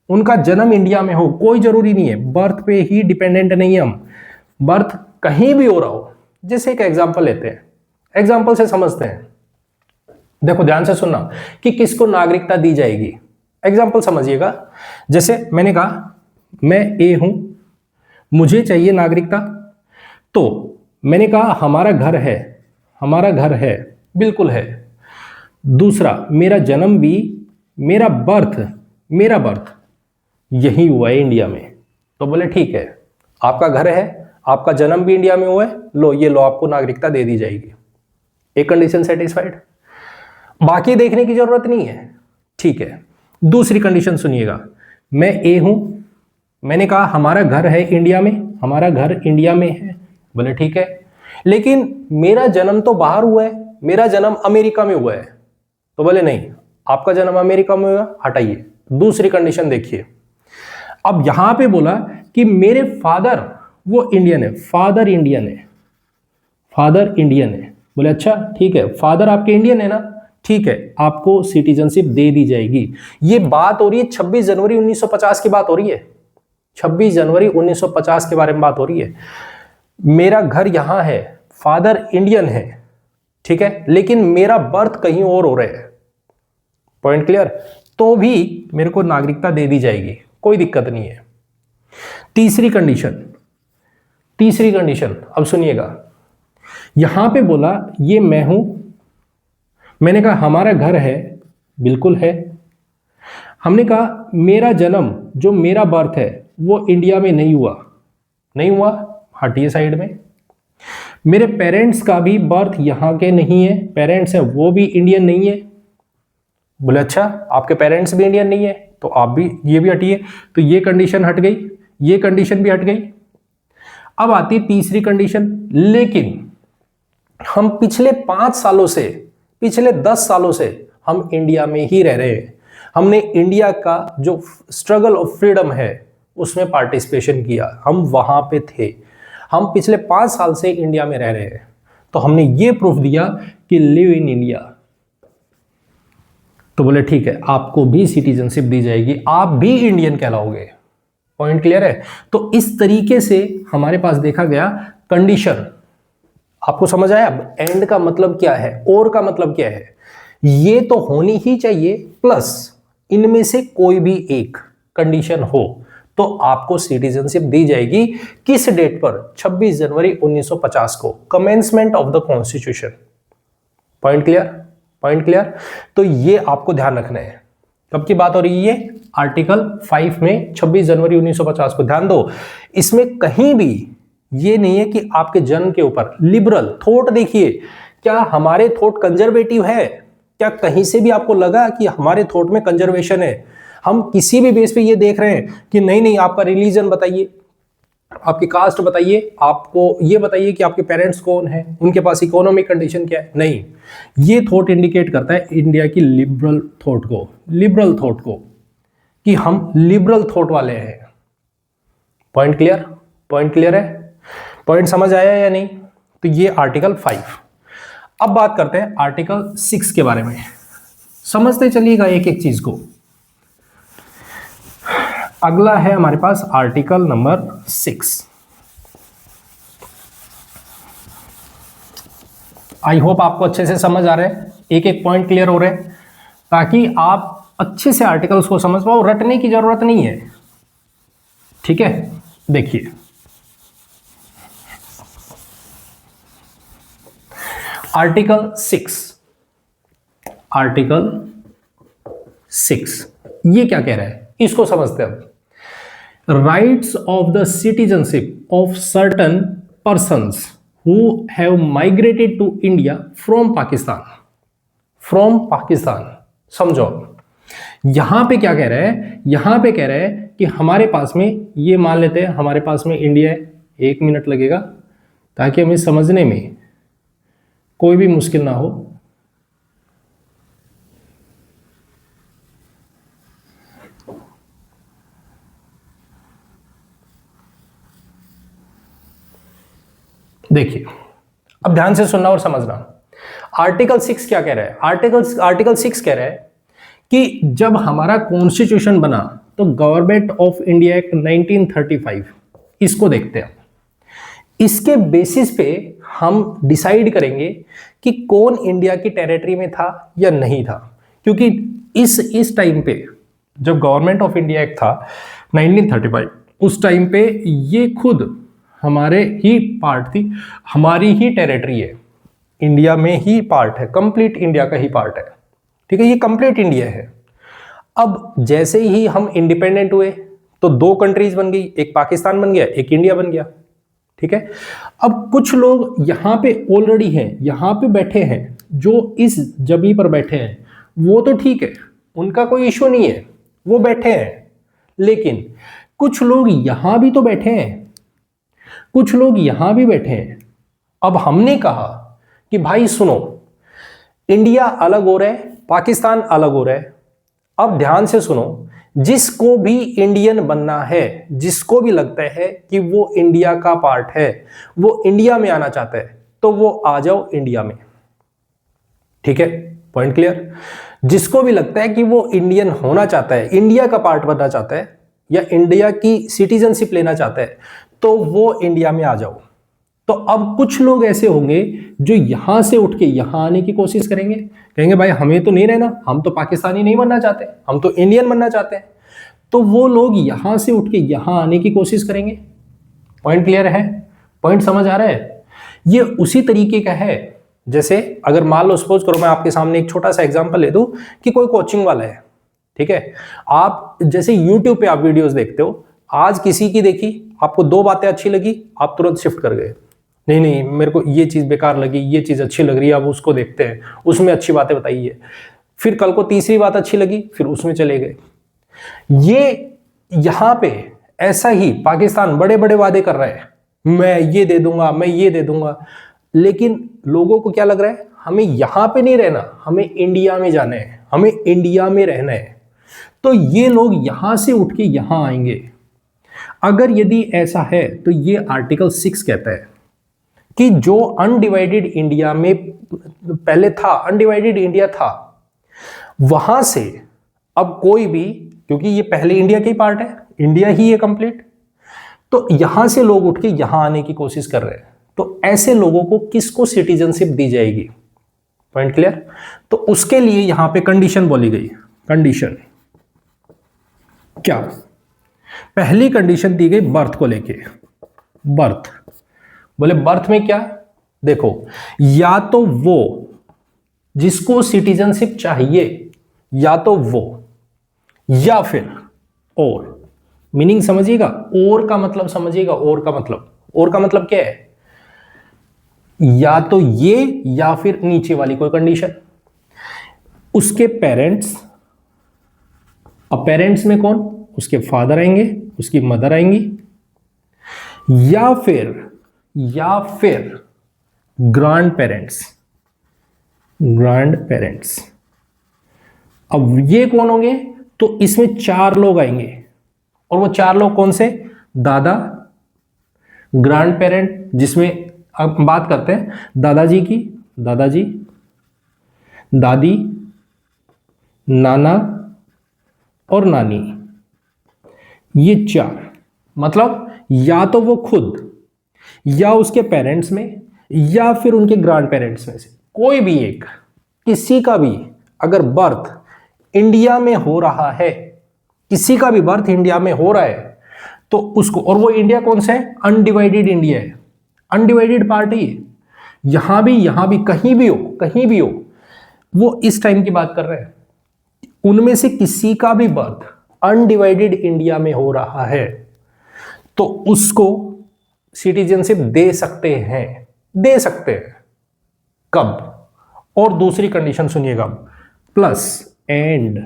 उनका जन्म इंडिया में हो, कोई जरूरी नहीं है। बर्थ पे ही डिपेंडेंट नहीं है हम, बर्थ कहीं भी हो रहा हो। जैसे एक एग्जांपल लेते हैं, एग्जांपल से समझते हैं। देखो ध्यान से सुनना कि किसको नागरिकता दी जाएगी। एग्जांपल समझिएगा। जैसे मैंने कहा मैं ए हूं, मुझे चाहिए नागरिकता, तो मैंने कहा हमारा घर है, बिल्कुल है। दूसरा, मेरा जन्म भी, मेरा बर्थ यही हुआ है इंडिया में। तो बोले ठीक है, आपका घर है, आपका जन्म भी इंडिया में हुआ है, लो आपको नागरिकता दे दी जाएगी। एक कंडीशन सेटिस्फाइड, बाकी देखने की जरूरत नहीं है, ठीक है। दूसरी कंडीशन सुनिएगा, मैं ए हूं, मैंने कहा हमारा घर है इंडिया में है, बोले ठीक है, लेकिन मेरा जन्म तो बाहर हुआ है, मेरा जन्म अमेरिका में हुआ है। तो बोले नहीं, आपका जन्म अमेरिका में हुआ, हटाइए। दूसरी कंडीशन देखिए, अब यहां पे बोला कि मेरे फादर वो इंडियन है, फादर इंडियन है। बोले अच्छा ठीक है, फादर आपके इंडियन है ना, ठीक है, आपको सिटीजनशिप दे दी जाएगी। ये बात हो रही है 26 जनवरी 1950 की बात हो रही है, 26 जनवरी 1950 के बारे में बात हो रही है। मेरा घर यहां है, फादर इंडियन है, ठीक है, लेकिन मेरा बर्थ कहीं और हो रहा है। Point clear? तो भी मेरे को नागरिकता दे दी जाएगी, कोई दिक्कत नहीं है। तीसरी कंडीशन अब सुनिएगा, यहां पे बोला ये मैं हूं, मैंने कहा हमारा घर है, बिल्कुल है। हमने कहा मेरा जन्म, जो मेरा बर्थ है वो इंडिया में नहीं हुआ, नहीं हुआ, हटिए साइड में। मेरे पेरेंट्स का भी बर्थ यहाँ के नहीं है, पेरेंट्स है वो भी इंडियन नहीं है। बोले अच्छा आपके पेरेंट्स भी इंडियन नहीं है, तो आप भी, ये भी हटिए, तो ये कंडीशन हट गई, ये कंडीशन भी हट गई। अब आती है तीसरी कंडीशन, लेकिन हम पिछले 5 सालों से, पिछले 10 सालों से हम इंडिया में ही रह रहे हैं, हमने इंडिया का जो स्ट्रगल ऑफ फ्रीडम है उसमें पार्टिसिपेशन किया, हम वहां पे थे, हम पिछले 5 साल से इंडिया में रह रहे हैं, तो हमने ये प्रूफ दिया कि लिव इन इंडिया। तो बोले ठीक है, आपको भी सिटीजनशिप दी जाएगी, आप भी इंडियन कहलाओगे। पॉइंट क्लियर है? तो इस तरीके से हमारे पास देखा गया कंडीशन। आपको समझ आया? अब एंड का मतलब क्या है, और का मतलब क्या है? ये तो होनी ही चाहिए, प्लस इनमें से कोई भी एक कंडीशन हो तो आपको सिटीजनशिप दी जाएगी। किस डेट पर? 26 जनवरी 1950 को, commencement of the constitution. Point clear? Point clear? तो ये आपको ध्यान रखना है। कब की बात हो रही है? आर्टिकल 5 में 26 जनवरी 1950 को। ध्यान दो, इसमें कहीं भी ये नहीं है कि आपके जन्म के ऊपर लिबरल थॉट। देखिए, क्या हमारे थॉट कंजर्वेटिव है? क्या कहीं से भी आपको लगा कि हमारे थॉट में कंजर्वेशन है? हम किसी भी बेस पे ये देख रहे हैं कि नहीं नहीं, आपका रिलीजन बताइए, आपकी कास्ट बताइए, आपको ये बताइए कि आपके पेरेंट्स कौन हैं, उनके पास इकोनॉमिक कंडीशन क्या है? नहीं, ये थॉट इंडिकेट करता है इंडिया की लिबरल थॉट को, लिबरल थॉट को, कि हम लिबरल थॉट वाले हैं। Point clear? पॉइंट क्लियर है? पॉइंट समझ आया या नहीं? तो ये आर्टिकल 5। अब बात करते हैं आर्टिकल 6 के बारे में। समझते चलिएगा एक एक चीज को। अगला है हमारे पास आर्टिकल नंबर 6। आई होप आपको अच्छे से समझ आ रहे हैं, एक एक पॉइंट क्लियर हो रहे हैं, ताकि आप अच्छे से आर्टिकल्स को समझ पाओ, रटने की जरूरत नहीं है। ठीक है, देखिए आर्टिकल 6, आर्टिकल 6 ये क्या कह रहा है, इसको समझते हैं अब। Rights of the citizenship of certain persons who have migrated to India from Pakistan, from Pakistan. समझो यहां पे क्या कह रहा है, यहां पे कह रहा है कि हमारे पास में, ये मान लेते हैं हमारे पास में इंडिया है, 1 मिनट लगेगा ताकि हमें समझने में कोई भी मुश्किल ना हो। देखिए, अब ध्यान से सुनना और समझना। आर्टिकल 6 क्या कह रहा है? आर्टिकल 6 कह रहा है कि जब हमारा कॉन्स्टिट्यूशन बना तो गवर्नमेंट ऑफ इंडिया एक्ट 1935, इसको देखते हैं। इसके बेसिस पे हम डिसाइड करेंगे कि कौन इंडिया की टेरिटरी में था या नहीं था, क्योंकि इस टाइम पे जब गवर्नमेंट ऑफ इंडिया एक्ट था 1935, उस टाइम पे ये खुद हमारे ही पार्ट थी, हमारी ही टेरिटरी है, इंडिया में ही पार्ट है, कंप्लीट इंडिया का ही पार्ट है। ठीक है, ये कंप्लीट इंडिया है। अब जैसे ही हम इंडिपेंडेंट हुए तो 2 कंट्रीज बन गई, एक पाकिस्तान बन गया, एक इंडिया बन गया। ठीक है, अब कुछ लोग यहां पे ऑलरेडी हैं, यहां पे बैठे हैं, जो इस जगह पर बैठे हैं, वो तो ठीक है, उनका कोई इश्यू नहीं है, वो बैठे हैं। लेकिन कुछ लोग यहां भी तो बैठे हैं, कुछ लोग यहां भी बैठे हैं। अब हमने कहा कि भाई सुनो, इंडिया अलग हो रहा है, पाकिस्तान अलग हो रहा है। अब ध्यान से सुनो, जिसको भी इंडियन बनना है, जिसको भी लगता है कि वो इंडिया का पार्ट है, वो इंडिया में आना चाहता है, तो वो आ जाओ इंडिया में। ठीक है, पॉइंट क्लियर? जिसको भी लगता है कि वो इंडियन होना चाहता है, इंडिया का पार्ट बनना चाहता है, या इंडिया की सिटीजनशिप लेना चाहता है, तो वो इंडिया में आ जाओ। तो अब कुछ लोग ऐसे होंगे जो यहां से उठ के यहां आने की कोशिश करेंगे, कहेंगे भाई हमें तो नहीं रहना, हम तो पाकिस्तानी नहीं बनना चाहते, हम तो इंडियन बनना चाहते हैं। तो वो लोग यहां से उठ के यहां आने की कोशिश करेंगे। पॉइंट क्लियर है? पॉइंट समझ आ रहा है? ये उसी तरीके का है जैसे, अगर मान लो सपोज करो, मैं आपके सामने एक छोटा सा एग्जांपल ले दूं कि कोई कोचिंग वाला है। ठीक है, आप जैसे यूट्यूब पे आप वीडियोस देखते हो, आज किसी की देखी, आपको 2 बातें अच्छी लगी, आप तुरंत शिफ्ट कर गए, नहीं नहीं मेरे को ये चीज बेकार लगी, ये चीज अच्छी लग रही है, अब उसको देखते हैं, उसमें अच्छी बातें बताइए। फिर कल को तीसरी बात अच्छी लगी, फिर उसमें चले गए। ये यहां पे ऐसा ही पाकिस्तान बड़े बड़े वादे कर रहा है, मैं ये दे दूंगा, मैं ये दे दूंगा, लेकिन लोगों को क्या लग रहा है, हमें यहां पे नहीं रहना, हमें इंडिया में जाना है, हमें इंडिया में रहना है। तो ये लोग यहां से उठ के यहां आएंगे। अगर यदि ऐसा है तो ये आर्टिकल 6 कहता है कि जो अनडिवाइडेड इंडिया में पहले था, अनडिवाइडेड इंडिया था, वहां से अब कोई भी, क्योंकि ये पहले इंडिया की पार्ट है, इंडिया ही है कंप्लीट, तो यहां से लोग उठ के यहां आने की कोशिश कर रहे हैं। तो ऐसे लोगों को किसको सिटीजनशिप दी जाएगी? Point clear? तो उसके लिए यहां पे कंडीशन बोली गई। कंडीशन क्या? पहली कंडीशन दी गई बर्थ को लेके। बर्थ, बोले बर्थ में क्या? देखो, या तो वो जिसको सिटीजनशिप चाहिए, या तो वो, या फिर और। मीनिंग समझिएगा, और का मतलब समझिएगा, और का मतलब क्या है? या तो ये या फिर नीचे वाली कोई कंडीशन। उसके पेरेंट्स, अब पेरेंट्स में कौन? उसके फादर आएंगे, उसकी मदर आएंगी, या फिर ग्रैंड पेरेंट्स। अब ये कौन होंगे? तो इसमें 4 लोग आएंगे, और वो 4 लोग कौन से? दादा, ग्रैंड पेरेंट, जिसमें अब बात करते हैं दादाजी की, दादाजी, दादी, नाना और नानी। ये 4, मतलब या तो वो खुद, या उसके पेरेंट्स में, या फिर उनके ग्रैंड पेरेंट्स में से कोई भी एक, किसी का भी अगर बर्थ इंडिया में हो रहा है, किसी का भी बर्थ इंडिया में हो रहा है, तो उसको, और वो इंडिया कौन सा है? अनडिवाइडेड इंडिया है, अनडिवाइडेड पार्टी है। यहां भी कहीं भी हो, वो इस टाइम की बात कर रहे हैं, उनमें से किसी का भी बर्थ अनडिवाइडेड इंडिया में हो रहा है, तो उसको सिटीजनशिप दे सकते हैं। कब? और दूसरी कंडीशन सुनिएगा, प्लस एंड।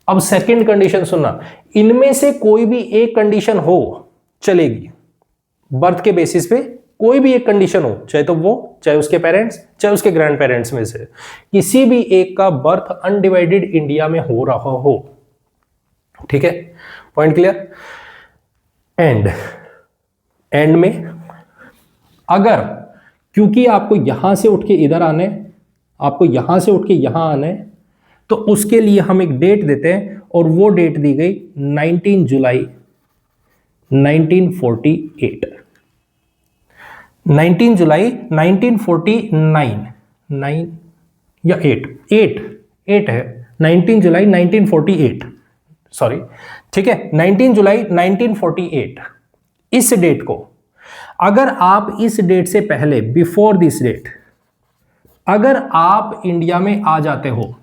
अब सेकंड कंडीशन सुनना, इनमें से कोई भी एक कंडीशन हो चलेगी, बर्थ के बेसिस पे कोई भी एक कंडीशन हो, चाहे तो वो, चाहे उसके पेरेंट्स, चाहे उसके ग्रैंड पेरेंट्स में से किसी भी एक का बर्थ अनडिवाइडेड इंडिया में हो रहा हो। ठीक है, पॉइंट क्लियर? एंड में अगर, क्योंकि आपको यहां से उठ के इधर आना है, आपको यहां से उठ के यहां आना है, तो उसके लिए हम एक डेट देते हैं, और वो डेट दी गई 19 जुलाई 1948। 19 जुलाई 1949, 9 या 8 है, 19 जुलाई 1948, सॉरी, ठीक है, 19 जुलाई 1948। इस डेट को, अगर आप इस डेट से पहले, बिफोर दिस डेट, अगर आप इंडिया में आ जाते हो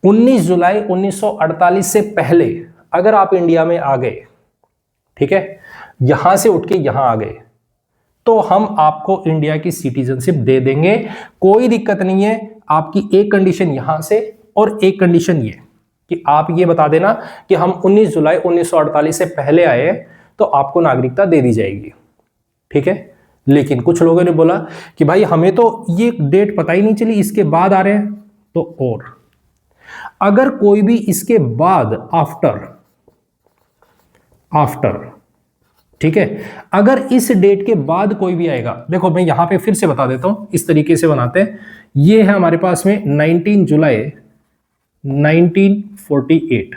19 जुलाई 1948 से पहले, अगर आप इंडिया में आ गए, ठीक है, यहां से उठ के यहां आ गए, तो हम आपको इंडिया की सिटीजनशिप दे देंगे, कोई दिक्कत नहीं है। आपकी एक कंडीशन यहां से, और एक कंडीशन ये कि आप ये बता देना कि हम 19 जुलाई 1948 से पहले आए, तो आपको नागरिकता दे दी जाएगी। ठीक है, लेकिन कुछ लोगों ने बोला कि भाई हमें तो ये डेट पता ही नहीं चली, इसके बाद आ रहे हैं, तो और अगर कोई भी इसके बाद, आफ्टर, ठीक है, अगर इस डेट के बाद कोई भी आएगा, देखो मैं यहां पे फिर से बता देता हूं, इस तरीके से बनाते हैं। ये है हमारे पास में 19 जुलाई 1948,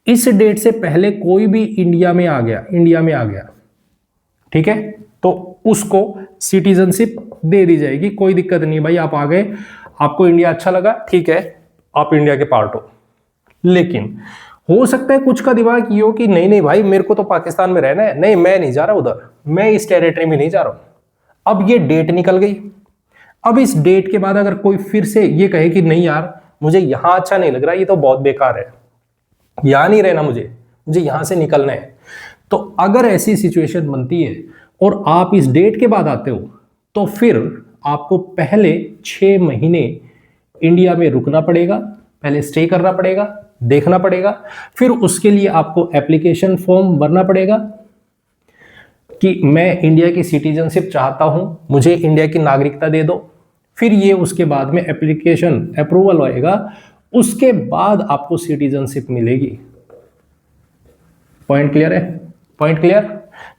इस डेट से पहले कोई भी इंडिया में आ गया, ठीक है, तो उसको सिटीजनशिप दे दी जाएगी, कोई दिक्कत नहीं भाई, आप आ गए, आपको इंडिया अच्छा लगा, ठीक है, आप इंडिया के पार्ट हो। लेकिन हो सकता है कुछ का दिमाग ये हो कि नहीं नहीं भाई, मेरे को तो पाकिस्तान में रहना है, नहीं मैं नहीं जा रहा उधर, मैं इस टेरिटरी में नहीं जा रहा हूं। अब ये डेट निकल गई, अब इस डेट के बाद अगर कोई फिर से ये कहे कि नहीं यार मुझे यहां अच्छा नहीं लग रहा, ये तो बहुत बेकार है, यहां नहीं रहना मुझे यहां से निकलना है। तो अगर ऐसी सिचुएशन बनती है और आप इस डेट के बाद आते हो, तो फिर आपको पहले 6 महीने इंडिया में रुकना पड़ेगा, पहले स्टे करना पड़ेगा, देखना पड़ेगा। फिर उसके लिए आपको एप्लीकेशन फॉर्म भरना पड़ेगा कि मैं इंडिया की सिटीजनशिप चाहता हूं, मुझे इंडिया की नागरिकता दे दो। फिर ये उसके बाद में एप्लीकेशन अप्रूवल होएगा, उसके बाद आपको सिटीजनशिप मिलेगी। पॉइंट क्लियर है? Point clear?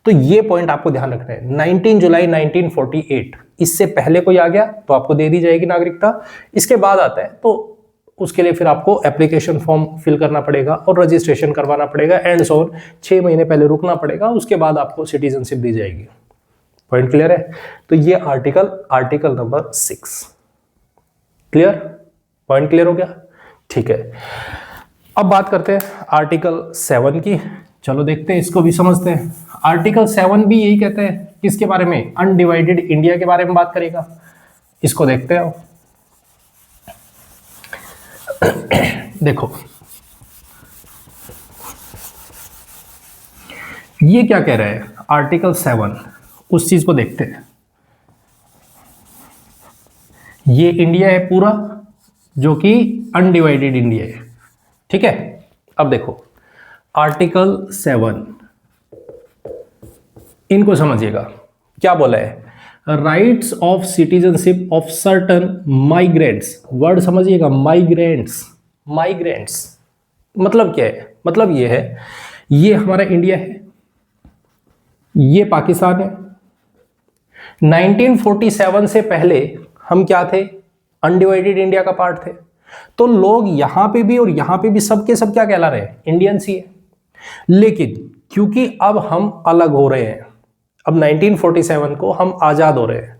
तो ये पॉइंट आपको ध्यान रखना है। 19 जुलाई 1948, इससे पहले कोई आ गया तो आपको दे दी जाएगी नागरिकता, इसके बाद आता है तो उसके लिए फिर आपको एप्लीकेशन फॉर्म फिल करना पड़ेगा और रजिस्ट्रेशन करवाना पड़ेगा एंड सो ऑन। 6 महीने पहले रुकना पड़ेगा, उसके बाद आपको सिटीजनशिप दी जाएगी। पॉइंट क्लियर है? तो ये article number 6 clear? Point clear हो गया? ठीक है, अब बात करते हैं आर्टिकल 7 की। चलो देखते हैं, इसको भी समझते हैं। आर्टिकल 7 भी यही कहते हैं, किसके बारे में? अनडिवाइडेड इंडिया के बारे में बात करेगा। इसको देखते हैं। देखो ये क्या कह रहा है आर्टिकल 7, उस चीज को देखते हैं। ये इंडिया है पूरा, जो कि अनडिवाइडेड इंडिया है, ठीक है। अब देखो आर्टिकल 7, इनको समझिएगा क्या बोला है। Rights of citizenship of certain migrants, word समझिएगा, माइग्रेंट्स। माइग्रेंट्स मतलब क्या है? मतलब ये है, ये हमारा इंडिया है, ये पाकिस्तान है। 1947 से पहले हम क्या थे? अनडिवाइडेड इंडिया का पार्ट थे। तो लोग यहां पे भी और यहां पे भी सबके सब क्या कहला रहे हैं? इंडियंस ही है। लेकिन क्योंकि अब हम अलग हो रहे हैं, अब 1947 को हम आजाद हो रहे हैं,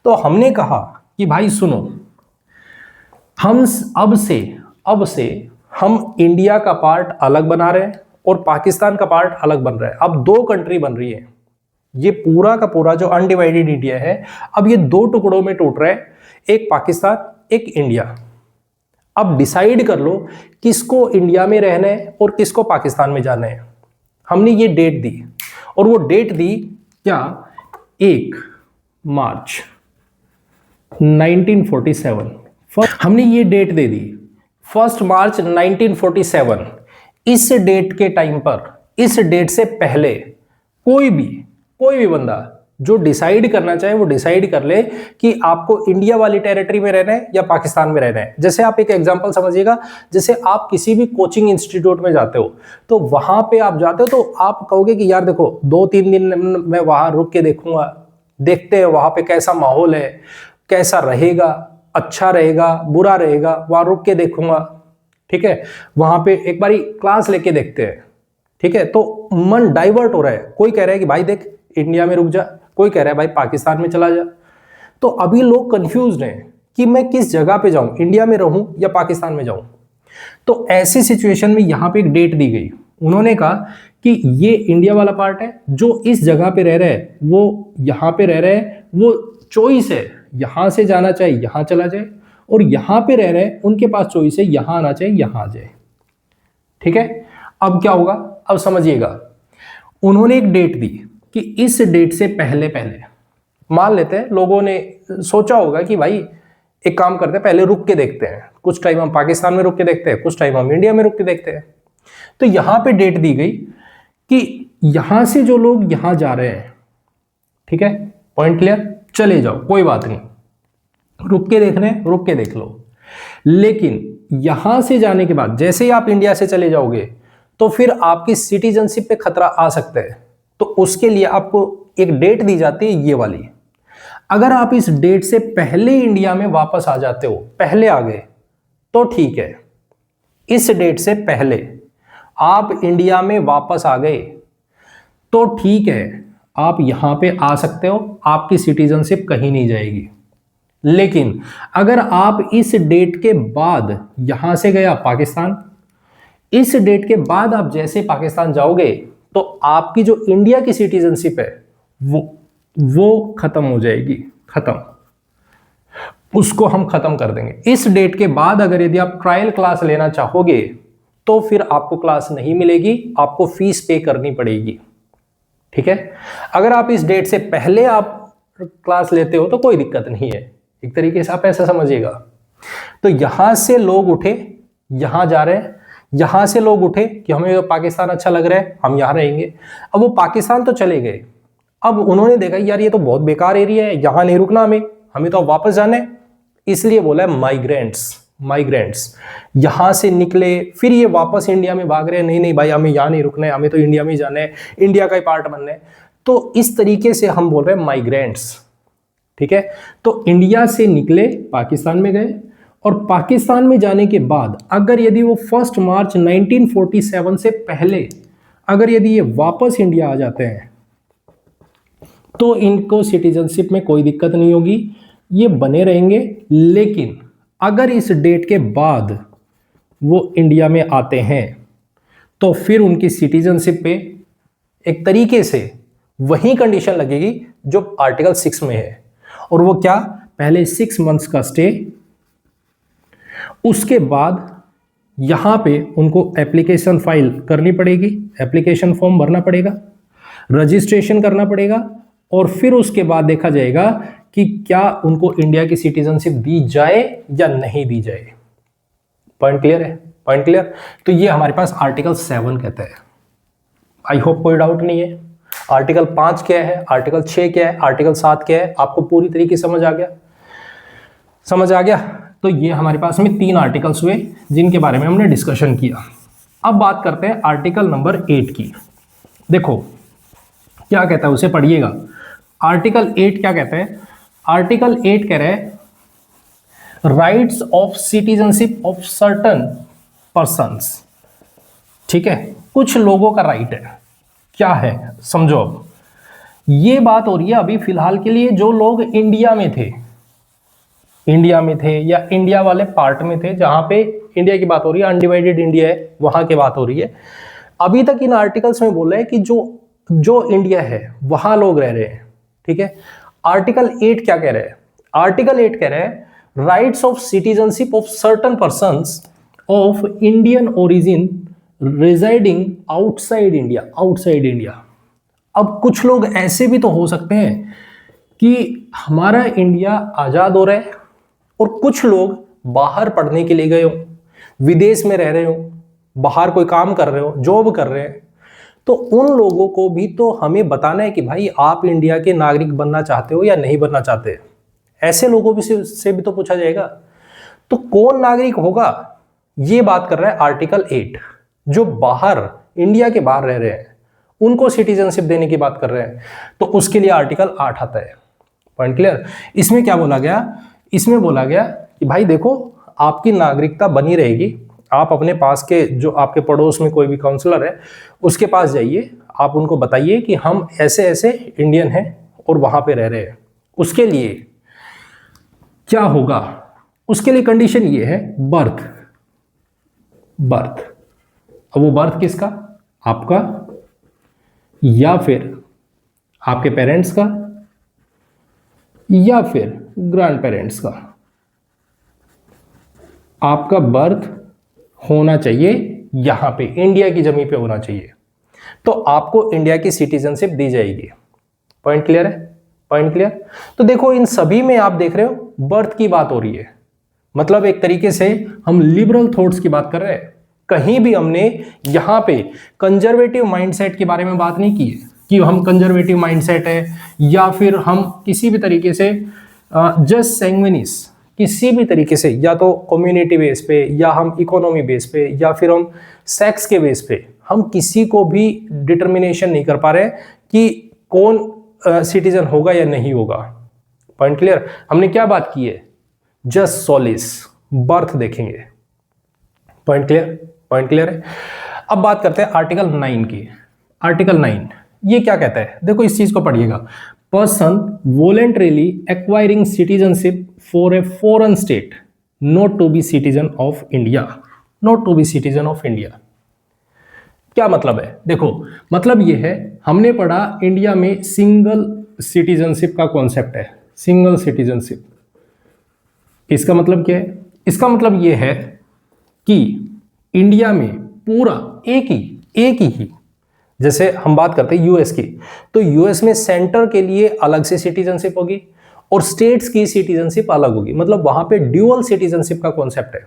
तो हमने कहा कि भाई सुनो, हम अब से हम इंडिया का पार्ट अलग बना रहे हैं और पाकिस्तान का पार्ट अलग बन रहा है। अब 2 कंट्री बन रही है। ये पूरा का पूरा जो अनडिवाइडेड इंडिया है, अब ये 2 टुकड़ों में टूट रहा है, एक पाकिस्तान, एक इंडिया। अब डिसाइड कर लो किसको इंडिया में रहना है और किसको पाकिस्तान में जाना है। हमने ये डेट दी, और वो डेट दी क्या? 1 मार्च 1947। हमने ये डेट दे दी 1 मार्च 1947। इस डेट के टाइम पर, इस डेट से पहले कोई भी बंदा जो डिसाइड करना चाहे वो डिसाइड कर ले कि आपको इंडिया वाली टेरिटरी में रहना है या पाकिस्तान में रहना है। जैसे आप एक एग्जांपल समझिएगा, जैसे आप किसी भी कोचिंग इंस्टीट्यूट में जाते हो, तो वहां पे आप जाते हो तो आप कहोगे कि यार देखो 2-3 दिन मैं वहां रुक के देखूंगा, देखते हैं वहां पे कैसा माहौल है, कैसा रहेगा, अच्छा रहेगा, बुरा रहेगा, वहां रुक के देखूंगा, ठीक है। वहां पे एक बारी क्लास लेके देखते हैं, ठीक है। तो मन डाइवर्ट हो रहा है, कोई कह रहा है कि भाई देख इंडिया में रुक जा, कोई कह रहा है भाई पाकिस्तान में चला जा। तो अभी लोग कंफ्यूज्ड हैं कि मैं किस जगह पे जाऊं, इंडिया में रहूं या पाकिस्तान में जाऊं। तो ऐसी सिचुएशन में यहां पे एक डेट दी गई। उन्होंने कहा कि ये इंडिया वाला पार्ट है, जो इस जगह पे रह रहा है वो यहां पे रह रहा है, वो चॉइस है, यहां से जाना चाहे यहां चला जाए, और यहां पे रह रहे हैं उनके पास चॉइस है, यहां आना चाहे यहां आ जाए, ठीक है। अब क्या होगा, अब समझिएगा। उन्होंने एक डेट दी कि इस डेट से पहले मान लेते हैं लोगों ने सोचा होगा कि भाई एक काम करते हैं, पहले रुक के देखते हैं, कुछ टाइम हम पाकिस्तान में रुक के देखते हैं, कुछ टाइम हम इंडिया में रुक के देखते हैं। तो यहां पे डेट दी गई कि यहां से जो लोग यहां जा रहे हैं, ठीक है, पॉइंट क्लियर, चले जाओ, कोई बात नहीं, रुक के देखने, रुक के देख लो। लेकिन यहां से जाने के बाद जैसे ही आप इंडिया से चले जाओगे तो फिर आपकी सिटीजनशिप पे खतरा आ सकता है। तो उसके लिए आपको एक डेट दी जाती है, ये वाली। अगर आप इस डेट से पहले इंडिया में वापस आ जाते हो, पहले आ गए, तो ठीक है। इस डेट से पहले आप इंडिया में वापस आ गए तो ठीक है, आप यहां पे आ सकते हो, आपकी सिटीजनशिप कहीं नहीं जाएगी। लेकिन अगर आप इस डेट के बाद यहां से गया पाकिस्तान, इस डेट के बाद आप जैसे पाकिस्तान जाओगे तो आपकी जो इंडिया की सिटीजनशिप है वो खत्म हो जाएगी, खत्म, उसको हम खत्म कर देंगे। इस डेट के बाद अगर यदि आप ट्रायल क्लास लेना चाहोगे तो फिर आपको क्लास नहीं मिलेगी, आपको फीस पे करनी पड़ेगी। ठीक है, अगर आप इस डेट से पहले आप क्लास लेते हो तो कोई दिक्कत नहीं है, एक तरीके से आप ऐसा समझिएगा। तो यहां से लोग उठे, यहां जा रहे हैं, यहां से लोग उठे कि हमें पाकिस्तान अच्छा लग रहा है, हम यहां रहेंगे। अब वो पाकिस्तान तो चले गए, अब उन्होंने देखा यार ये तो बहुत बेकार एरिया है, यहां नहीं रुकना, हमें तो अब वापस जाना है, इसलिए बोला है माइग्रेंट्स यहां से निकले, फिर ये वापस इंडिया में भाग रहे हैं, नहीं नहीं भाई हमें यहां नहीं रुकना है, हमें तो इंडिया में ही जाना है, इंडिया का ही पार्ट बनना है। तो इस तरीके से हम बोल रहे हैं माइग्रेंट्स। ठीक है, तो इंडिया से निकले, पाकिस्तान में गए, और पाकिस्तान में जाने के बाद अगर यदि वो 1 मार्च 1947 से पहले अगर यदि ये वापस इंडिया आ जाते हैं तो इनको सिटीजनशिप में कोई दिक्कत नहीं होगी, ये बने रहेंगे। लेकिन अगर इस डेट के बाद वो इंडिया में आते हैं तो फिर उनकी सिटीजनशिप पे एक तरीके से वही कंडीशन लगेगी जो आर्टिकल 6 में है, और वो क्या, पहले 6 मंथ्स का स्टे, उसके बाद यहां पे उनको एप्लीकेशन फाइल करनी पड़ेगी, एप्लीकेशन फॉर्म भरना पड़ेगा, रजिस्ट्रेशन करना पड़ेगा, और फिर उसके बाद देखा जाएगा कि क्या उनको इंडिया की सिटीजनशिप दी जाए या नहीं दी जाए। पॉइंट क्लियर है? Point clear? तो ये हमारे पास आर्टिकल 7 कहता है। आई होप कोई डाउट नहीं है। आर्टिकल 5 क्या है, आर्टिकल 6 क्या है, आर्टिकल 7 क्या है, आपको पूरी तरीके समझ आ गया? समझ आ गया? तो ये हमारे पास में 3 आर्टिकल्स हुए जिनके बारे में हमने डिस्कशन किया। अब बात करते हैं आर्टिकल नंबर 8 की। देखो क्या कहता है, उसे पढ़िएगा। आर्टिकल 8 क्या कहता है? आर्टिकल 8 कह रहा है rights of citizenship of certain persons. ठीक है, कुछ लोगों का राइट है, क्या है समझो। अब ये बात हो रही है अभी फिलहाल के लिए जो लोग इंडिया में थे, या इंडिया वाले पार्ट में थे, जहां पे इंडिया की बात हो रही है, अनडिवाइडेड इंडिया है, वहां की बात हो रही है। अभी तक इन आर्टिकल्स में बोला है कि जो इंडिया है वहां लोग रह रहे हैं। ठीक है, आर्टिकल 8 क्या कह रहा है? आर्टिकल 8 कह रहा है rights of citizenship of certain persons of Indian origin residing outside India. अब कुछ लोग ऐसे भी तो हो सकते हैं कि हमारा इंडिया आजाद हो रहा है और कुछ लोग बाहर पढ़ने के लिए गए हो, विदेश में रह रहे हो, बाहर कोई काम कर रहे हो, जॉब कर रहे हैं, तो उन लोगों को भी तो हमें बताना है कि भाई आप इंडिया के नागरिक बनना चाहते हो या नहीं बनना चाहते। ऐसे लोगों से भी तो पूछा जाएगा। तो कौन नागरिक होगा, ये बात कर रहा है आर्टिकल 8। जो बाहर, इंडिया के बाहर रह रहे हैं, उनको सिटीजनशिप देने की बात कर रहे हैं, तो उसके लिए आर्टिकल 8 आता है। Point clear? इसमें क्या बोला गया? इसमें बोला गया कि भाई देखो आपकी नागरिकता बनी रहेगी, आप अपने पास के जो आपके पड़ोस में कोई भी काउंसलर है उसके पास जाइए, आप उनको बताइए कि हम ऐसे ऐसे इंडियन हैं और वहां पे रह रहे हैं। उसके लिए क्या होगा? उसके लिए कंडीशन ये है बर्थ। अब वो बर्थ किसका? आपका, या फिर आपके पेरेंट्स का, या फिर ग्रैंड पेरेंट्स का। आपका बर्थ होना चाहिए यहां पे, इंडिया की जमीन पे होना चाहिए, तो आपको इंडिया की सिटीजनशिप दी जाएगी। पॉइंट क्लियर है? Point clear? तो देखो इन सभी में आप देख रहे हो बर्थ की बात हो रही है, मतलब एक तरीके से हम लिबरल थॉट्स की बात कर रहे हैं। कहीं भी हमने यहां पे कंजर्वेटिव माइंडसेट के बारे में बात नहीं की है कि हम कंजर्वेटिव माइंडसेट है, या फिर हम किसी भी तरीके से जस्ट सैंग्विनिस, किसी भी तरीके से, या तो कम्युनिटी बेस पे, या हम इकोनॉमी बेस पे, या फिर हम सेक्स के बेस पे, हम किसी को भी डिटर्मिनेशन नहीं कर पा रहे कि कौन सिटीजन होगा या नहीं होगा। Point clear? हमने क्या बात की है? जस्ट सोलिस, बर्थ देखेंगे। Point clear? पॉइंट क्लियर है? अब बात करते हैं आर्टिकल 9 की। आर्टिकल 9 ये क्या कहता है? देखो इस चीज को पढ़िएगा। Person voluntarily acquiring citizenship for a foreign state not to be citizen of India, not to be citizen of India. क्या मतलब है? देखो मतलब ये है, हमने पढ़ा इंडिया में सिंगल सिटीजनशिप का कॉन्सेप्ट है, सिंगल सिटीजनशिप। इसका मतलब क्या है? इसका मतलब ये है कि इंडिया में पूरा एक ही। जैसे हम बात करते हैं यूएस की, तो यूएस में सेंटर के लिए अलग से सिटीजनशिप होगी और स्टेट्स की सिटीजनशिप अलग होगी, मतलब वहां पे ड्यूअल सिटीजनशिप का कॉन्सेप्ट है।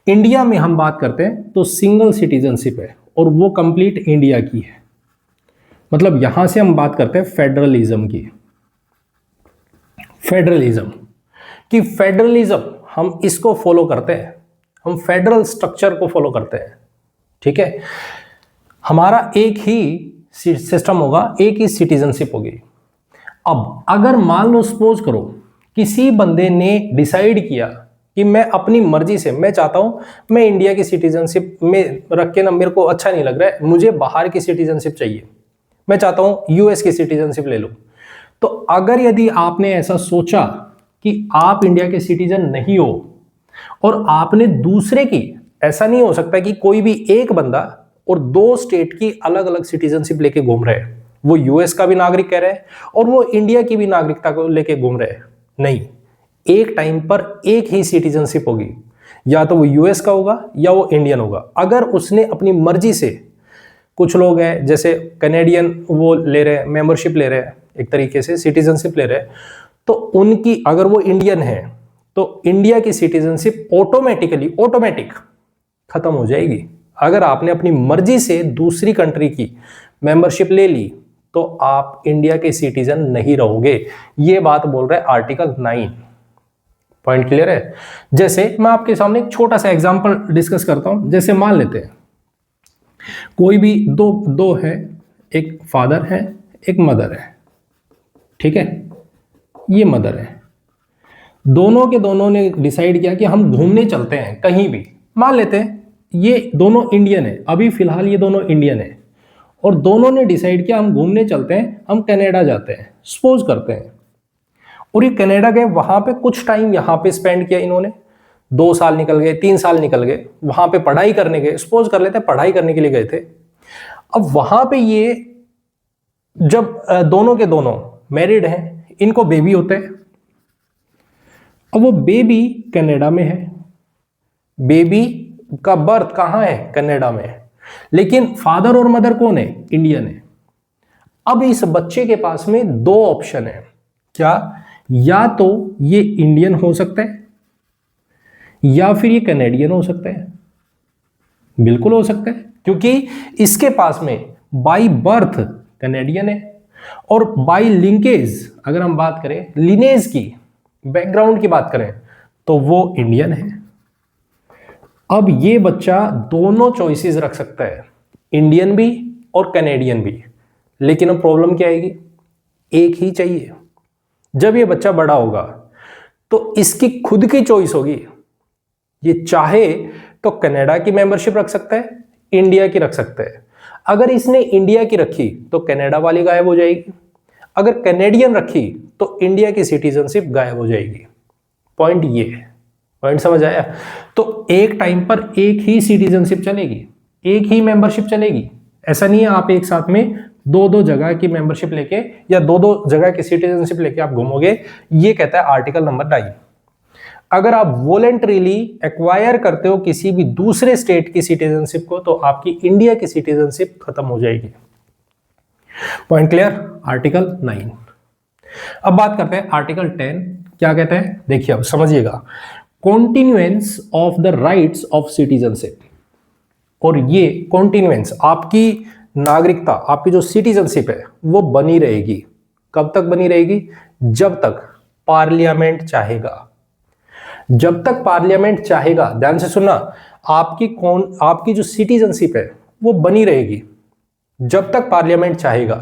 इंडिया में हम बात करते हैं तो सिंगल सिटीजनशिप है और वो कंप्लीट इंडिया की है। मतलब यहां से हम बात करते हैं फेडरलिज्म की, फेडरलिज्म हम इसको फॉलो करते हैं, हम फेडरल स्ट्रक्चर को फॉलो करते हैं। ठीक है, हमारा एक ही सिस्टम होगा, एक ही सिटीजनशिप होगी। अब अगर मान लो सपोज करो किसी बंदे ने डिसाइड किया कि मैं अपनी मर्जी से, मैं चाहता हूं मैं इंडिया की सिटीजनशिप में रख के ना, मेरे को अच्छा नहीं लग रहा है, मुझे बाहर की सिटीजनशिप चाहिए, मैं चाहता हूं यूएस की सिटीजनशिप ले लूं। तो अगर यदि आपने ऐसा सोचा कि आप इंडिया के सिटीजन नहीं हो और आपने दूसरे की, ऐसा नहीं हो सकता कि कोई भी एक बंदा और दो स्टेट की अलग अलग सिटीजनशिप लेके घूम रहे हैं, वो यूएस का भी नागरिक कह रहे हैं और वो इंडिया की भी नागरिकता को लेके घूम रहे हैं। नहीं, एक टाइम पर एक ही सिटीजनशिप होगी, या तो वो यूएस का होगा या वो इंडियन होगा। अगर उसने अपनी मर्जी से, कुछ लोग हैं जैसे कैनेडियन वो ले रहे हैं, मेंबरशिप ले रहे हैं, एक तरीके से सिटीजनशिप ले रहे हैं, तो उनकी अगर वो इंडियन है तो इंडिया की सिटीजनशिप ऑटोमेटिक खत्म हो जाएगी। अगर आपने अपनी मर्जी से दूसरी कंट्री की मेंबरशिप ले ली तो आप इंडिया के सिटीजन नहीं रहोगे। ये बात बोल रहा है आर्टिकल 9। पॉइंट क्लियर है? जैसे मैं आपके सामने एक छोटा सा एग्जांपल डिस्कस करता हूं। जैसे मान लेते हैं कोई भी दो है, एक फादर है एक मदर है, ठीक है, ये मदर है, दोनों के दोनों ने डिसाइड किया कि हम घूमने चलते हैं कहीं भी। मान लेते हैं ये दोनों इंडियन है, अभी फिलहाल ये दोनों इंडियन है और दोनों ने डिसाइड किया हम घूमने चलते हैं, हम कनाडा जाते हैं, सपोज करते हैं। और ये कनाडा गए, वहां पे कुछ टाइम यहाँ पे स्पेंड किया इन्होंने, 2 साल निकल गए, 3 साल निकल गए, वहां पे पढ़ाई करने गए, सपोज कर लेते हैं पढ़ाई करने के लिए गए थे। अब वहां पे ये जब दोनों के दोनों मैरिड हैं, इनको बेबी होते हैं। अब वो बेबी कनाडा में है, बेबी का बर्थ कहां है? कनाडा में है, लेकिन फादर और मदर कौन है? इंडियन है। अब इस बच्चे के पास में 2 ऑप्शन है। क्या? या तो ये इंडियन हो सकता है या फिर ये कैनेडियन हो सकता है। बिल्कुल हो सकता है, क्योंकि इसके पास में बाय बर्थ कैनेडियन है और बाय लिंकेज, अगर हम बात करें लिनेज की, बैकग्राउंड की बात करें, तो वो इंडियन है। अब ये बच्चा दोनों चॉइसेस रख सकता है, इंडियन भी और कैनेडियन भी, लेकिन अब प्रॉब्लम क्या आएगी? एक ही चाहिए। जब ये बच्चा बड़ा होगा तो इसकी खुद की चॉइस होगी, ये चाहे तो कनाडा की मेंबरशिप रख सकता है, इंडिया की रख सकता है। अगर इसने इंडिया की रखी तो कनाडा वाली गायब हो जाएगी, अगर कैनेडियन रखी तो इंडिया की सिटीजनशिप गायब हो जाएगी। पॉइंट ये है, पॉइंट समझ आया? तो एक टाइम पर एक ही सिटीजनशिप चलेगी, एक ही मेंबरशिप चलेगी। ऐसा नहीं है आप एक साथ में 2-2 जगह की मेंबरशिप लेके या 2-2 जगह की सिटीजनशिप लेके आप घूमोगे। ये कहता है आर्टिकल नंबर 9। अगर आप वॉलेंटरीली एक्वायर करते हो किसी भी दूसरे स्टेट की सिटीजनशिप को तो आपकी इंडिया की सिटीजनशिप खत्म हो जाएगी। Point clear? आर्टिकल 9। अब बात करते हैं आर्टिकल 10 क्या कहता है, देखिए अब समझिएगा। Continuance of the rights of citizenship, और ये कॉन्टिन्यूएंस, आपकी नागरिकता, आपकी जो सिटीजनशिप है वो बनी रहेगी। कब तक बनी रहेगी? जब तक पार्लियामेंट चाहेगा। जब तक पार्लियामेंट चाहेगा, ध्यान से सुनना, आपकी जो सिटीजनशिप है वो बनी रहेगी जब तक पार्लियामेंट चाहेगा।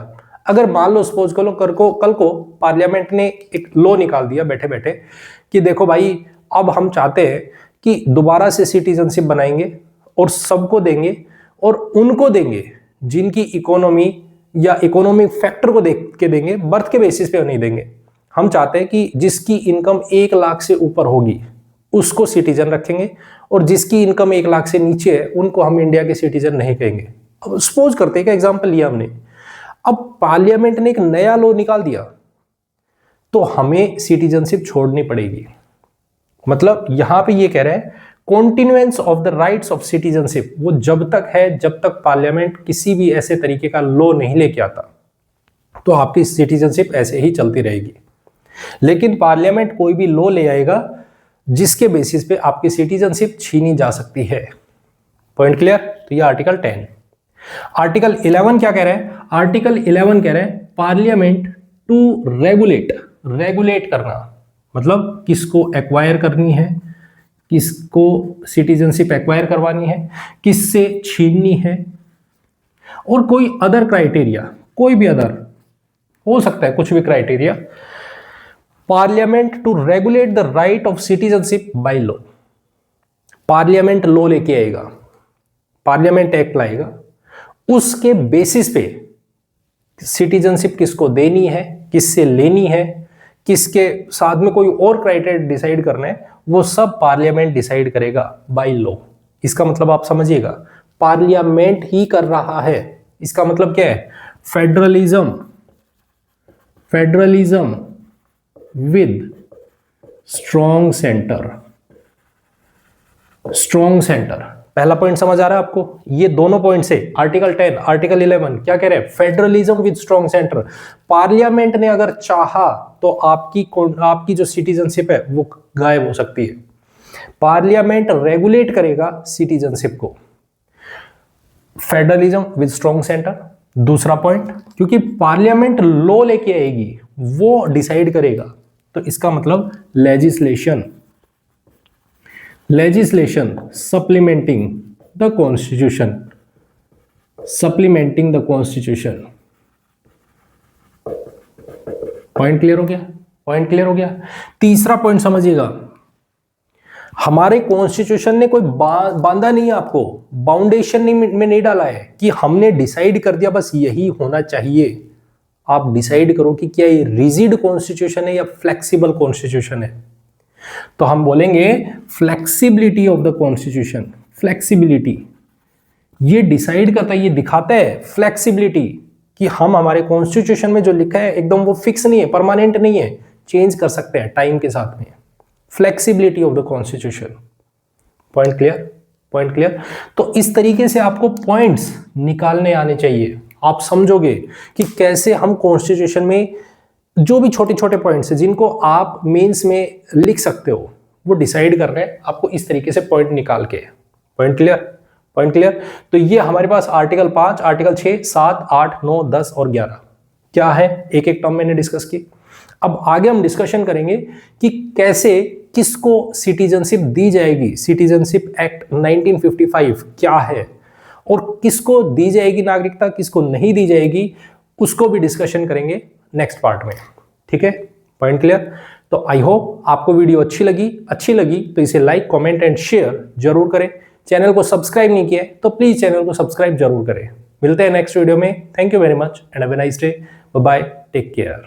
अगर मान लो सपोज कल को पार्लियामेंट ने एक लॉ निकाल दिया बैठे बैठे कि देखो भाई अब हम चाहते हैं कि दोबारा से सिटीजनशिप बनाएंगे और सबको देंगे, और उनको देंगे जिनकी इकोनॉमी या इकोनॉमिक फैक्टर को देख के देंगे, बर्थ के बेसिस पे नहीं देंगे। हम चाहते हैं कि जिसकी इनकम 1 लाख से ऊपर होगी उसको सिटीजन रखेंगे, और जिसकी इनकम 1 लाख से नीचे है उनको हम इंडिया के सिटीजन नहीं कहेंगे। अब सपोज करते हैं कि एग्जांपल लिया हमने, अब पार्लियामेंट ने एक नया लॉ निकाल दिया तो हमें सिटीजनशिप छोड़नी पड़ेगी। मतलब यहां पे ये कह रहे हैं continuance of the rights of citizenship वो जब तक है जब तक पार्लियामेंट किसी भी ऐसे तरीके का लॉ नहीं लेके आता, तो आपकी सिटीजनशिप ऐसे ही चलती रहेगी। लेकिन पार्लियामेंट कोई भी लॉ ले आएगा जिसके बेसिस पे आपकी सिटीजनशिप छीनी जा सकती है। Point clear? तो ये आर्टिकल 10। आर्टिकल 11 क्या कह रहा है? आर्टिकल 11 कह रहा है पार्लियामेंट टू रेगुलेट करना, मतलब किसको एक्वायर करनी है, किसको सिटीजनशिप एक्वायर करवानी है, किससे छीननी है, और कोई अदर क्राइटेरिया, कोई भी अदर हो सकता है, कुछ भी criteria. Parliament to regulate the right of citizenship by law. Parliament law लेके आएगा, पार्लियामेंट एक्ट लाएगा, उसके बेसिस पे सिटीजनशिप किसको देनी है, किससे लेनी है, किसके साथ में कोई और क्राइटेरिया डिसाइड करना है, वो सब पार्लियामेंट डिसाइड करेगा बाय लॉ। इसका मतलब आप समझिएगा, पार्लियामेंट ही कर रहा है। इसका मतलब क्या है? Federalism with strong centre. पहला पॉइंट समझ आ रहा है आपको? ये दोनों पॉइंट से आर्टिकल 10, आर्टिकल 11 क्या कह रहे हैं? Federalism with strong centre. Parliament ने अगर चाहा तो आपकी जो सिटीजनशिप है वो गायब हो सकती है। पार्लियामेंट रेगुलेट करेगा सिटीजनशिप को। Federalism with strong centre. दूसरा पॉइंट, क्योंकि पार्लियामेंट लॉ लेके आएगी, वो डिसाइड करेगा, तो इसका मतलब legislation supplementing the constitution. Point clear हो गया? तीसरा पॉइंट समझिएगा, हमारे कॉन्स्टिट्यूशन ने कोई बांधा नहीं है आपको, बाउंडेशन में नहीं डाला है कि हमने डिसाइड कर दिया बस यही होना चाहिए। आप डिसाइड करो कि क्या ये रिजिड कॉन्स्टिट्यूशन है या फ्लेक्सिबल कॉन्स्टिट्यूशन है। तो हम बोलेंगे flexibility of the constitution. Flexibility ये डिसाइड करता है, ये दिखाता है फ्लेक्सिबिलिटी कि हम हमारे कॉन्स्टिट्यूशन में जो लिखा है एकदम वो फिक्स नहीं है, परमानेंट नहीं है, चेंज कर सकते हैं टाइम के साथ में। Flexibility of the constitution. Point clear? तो इस तरीके से आपको पॉइंट्स निकालने आने चाहिए। आप समझोगे कि कैसे हम कॉन्स्टिट्यूशन में जो भी छोटे छोटे पॉइंट्स हैं जिनको आप मेंस में लिख सकते हो, वो डिसाइड कर रहे हैं आपको इस तरीके से पॉइंट निकाल के। Point clear? तो ये हमारे पास आर्टिकल 5, आर्टिकल 6, 7, 8, 9, 10 और 11 क्या है, एक एक टर्म मैंने डिस्कस की। अब आगे हम डिस्कशन करेंगे कि कैसे किसको सिटीजनशिप दी जाएगी। सिटीजनशिप एक्ट 1955 क्या है और किसको दी जाएगी नागरिकता, किसको नहीं दी जाएगी, उसको भी डिस्कशन करेंगे नेक्स्ट पार्ट में। ठीक है? Point clear? तो आई होप आपको वीडियो अच्छी लगी तो इसे लाइक, कमेंट एंड शेयर जरूर करें। चैनल को सब्सक्राइब नहीं किया है तो प्लीज चैनल को सब्सक्राइब जरूर करें। मिलते हैं नेक्स्ट वीडियो में। Thank you very much and have a nice day. Bye, take care.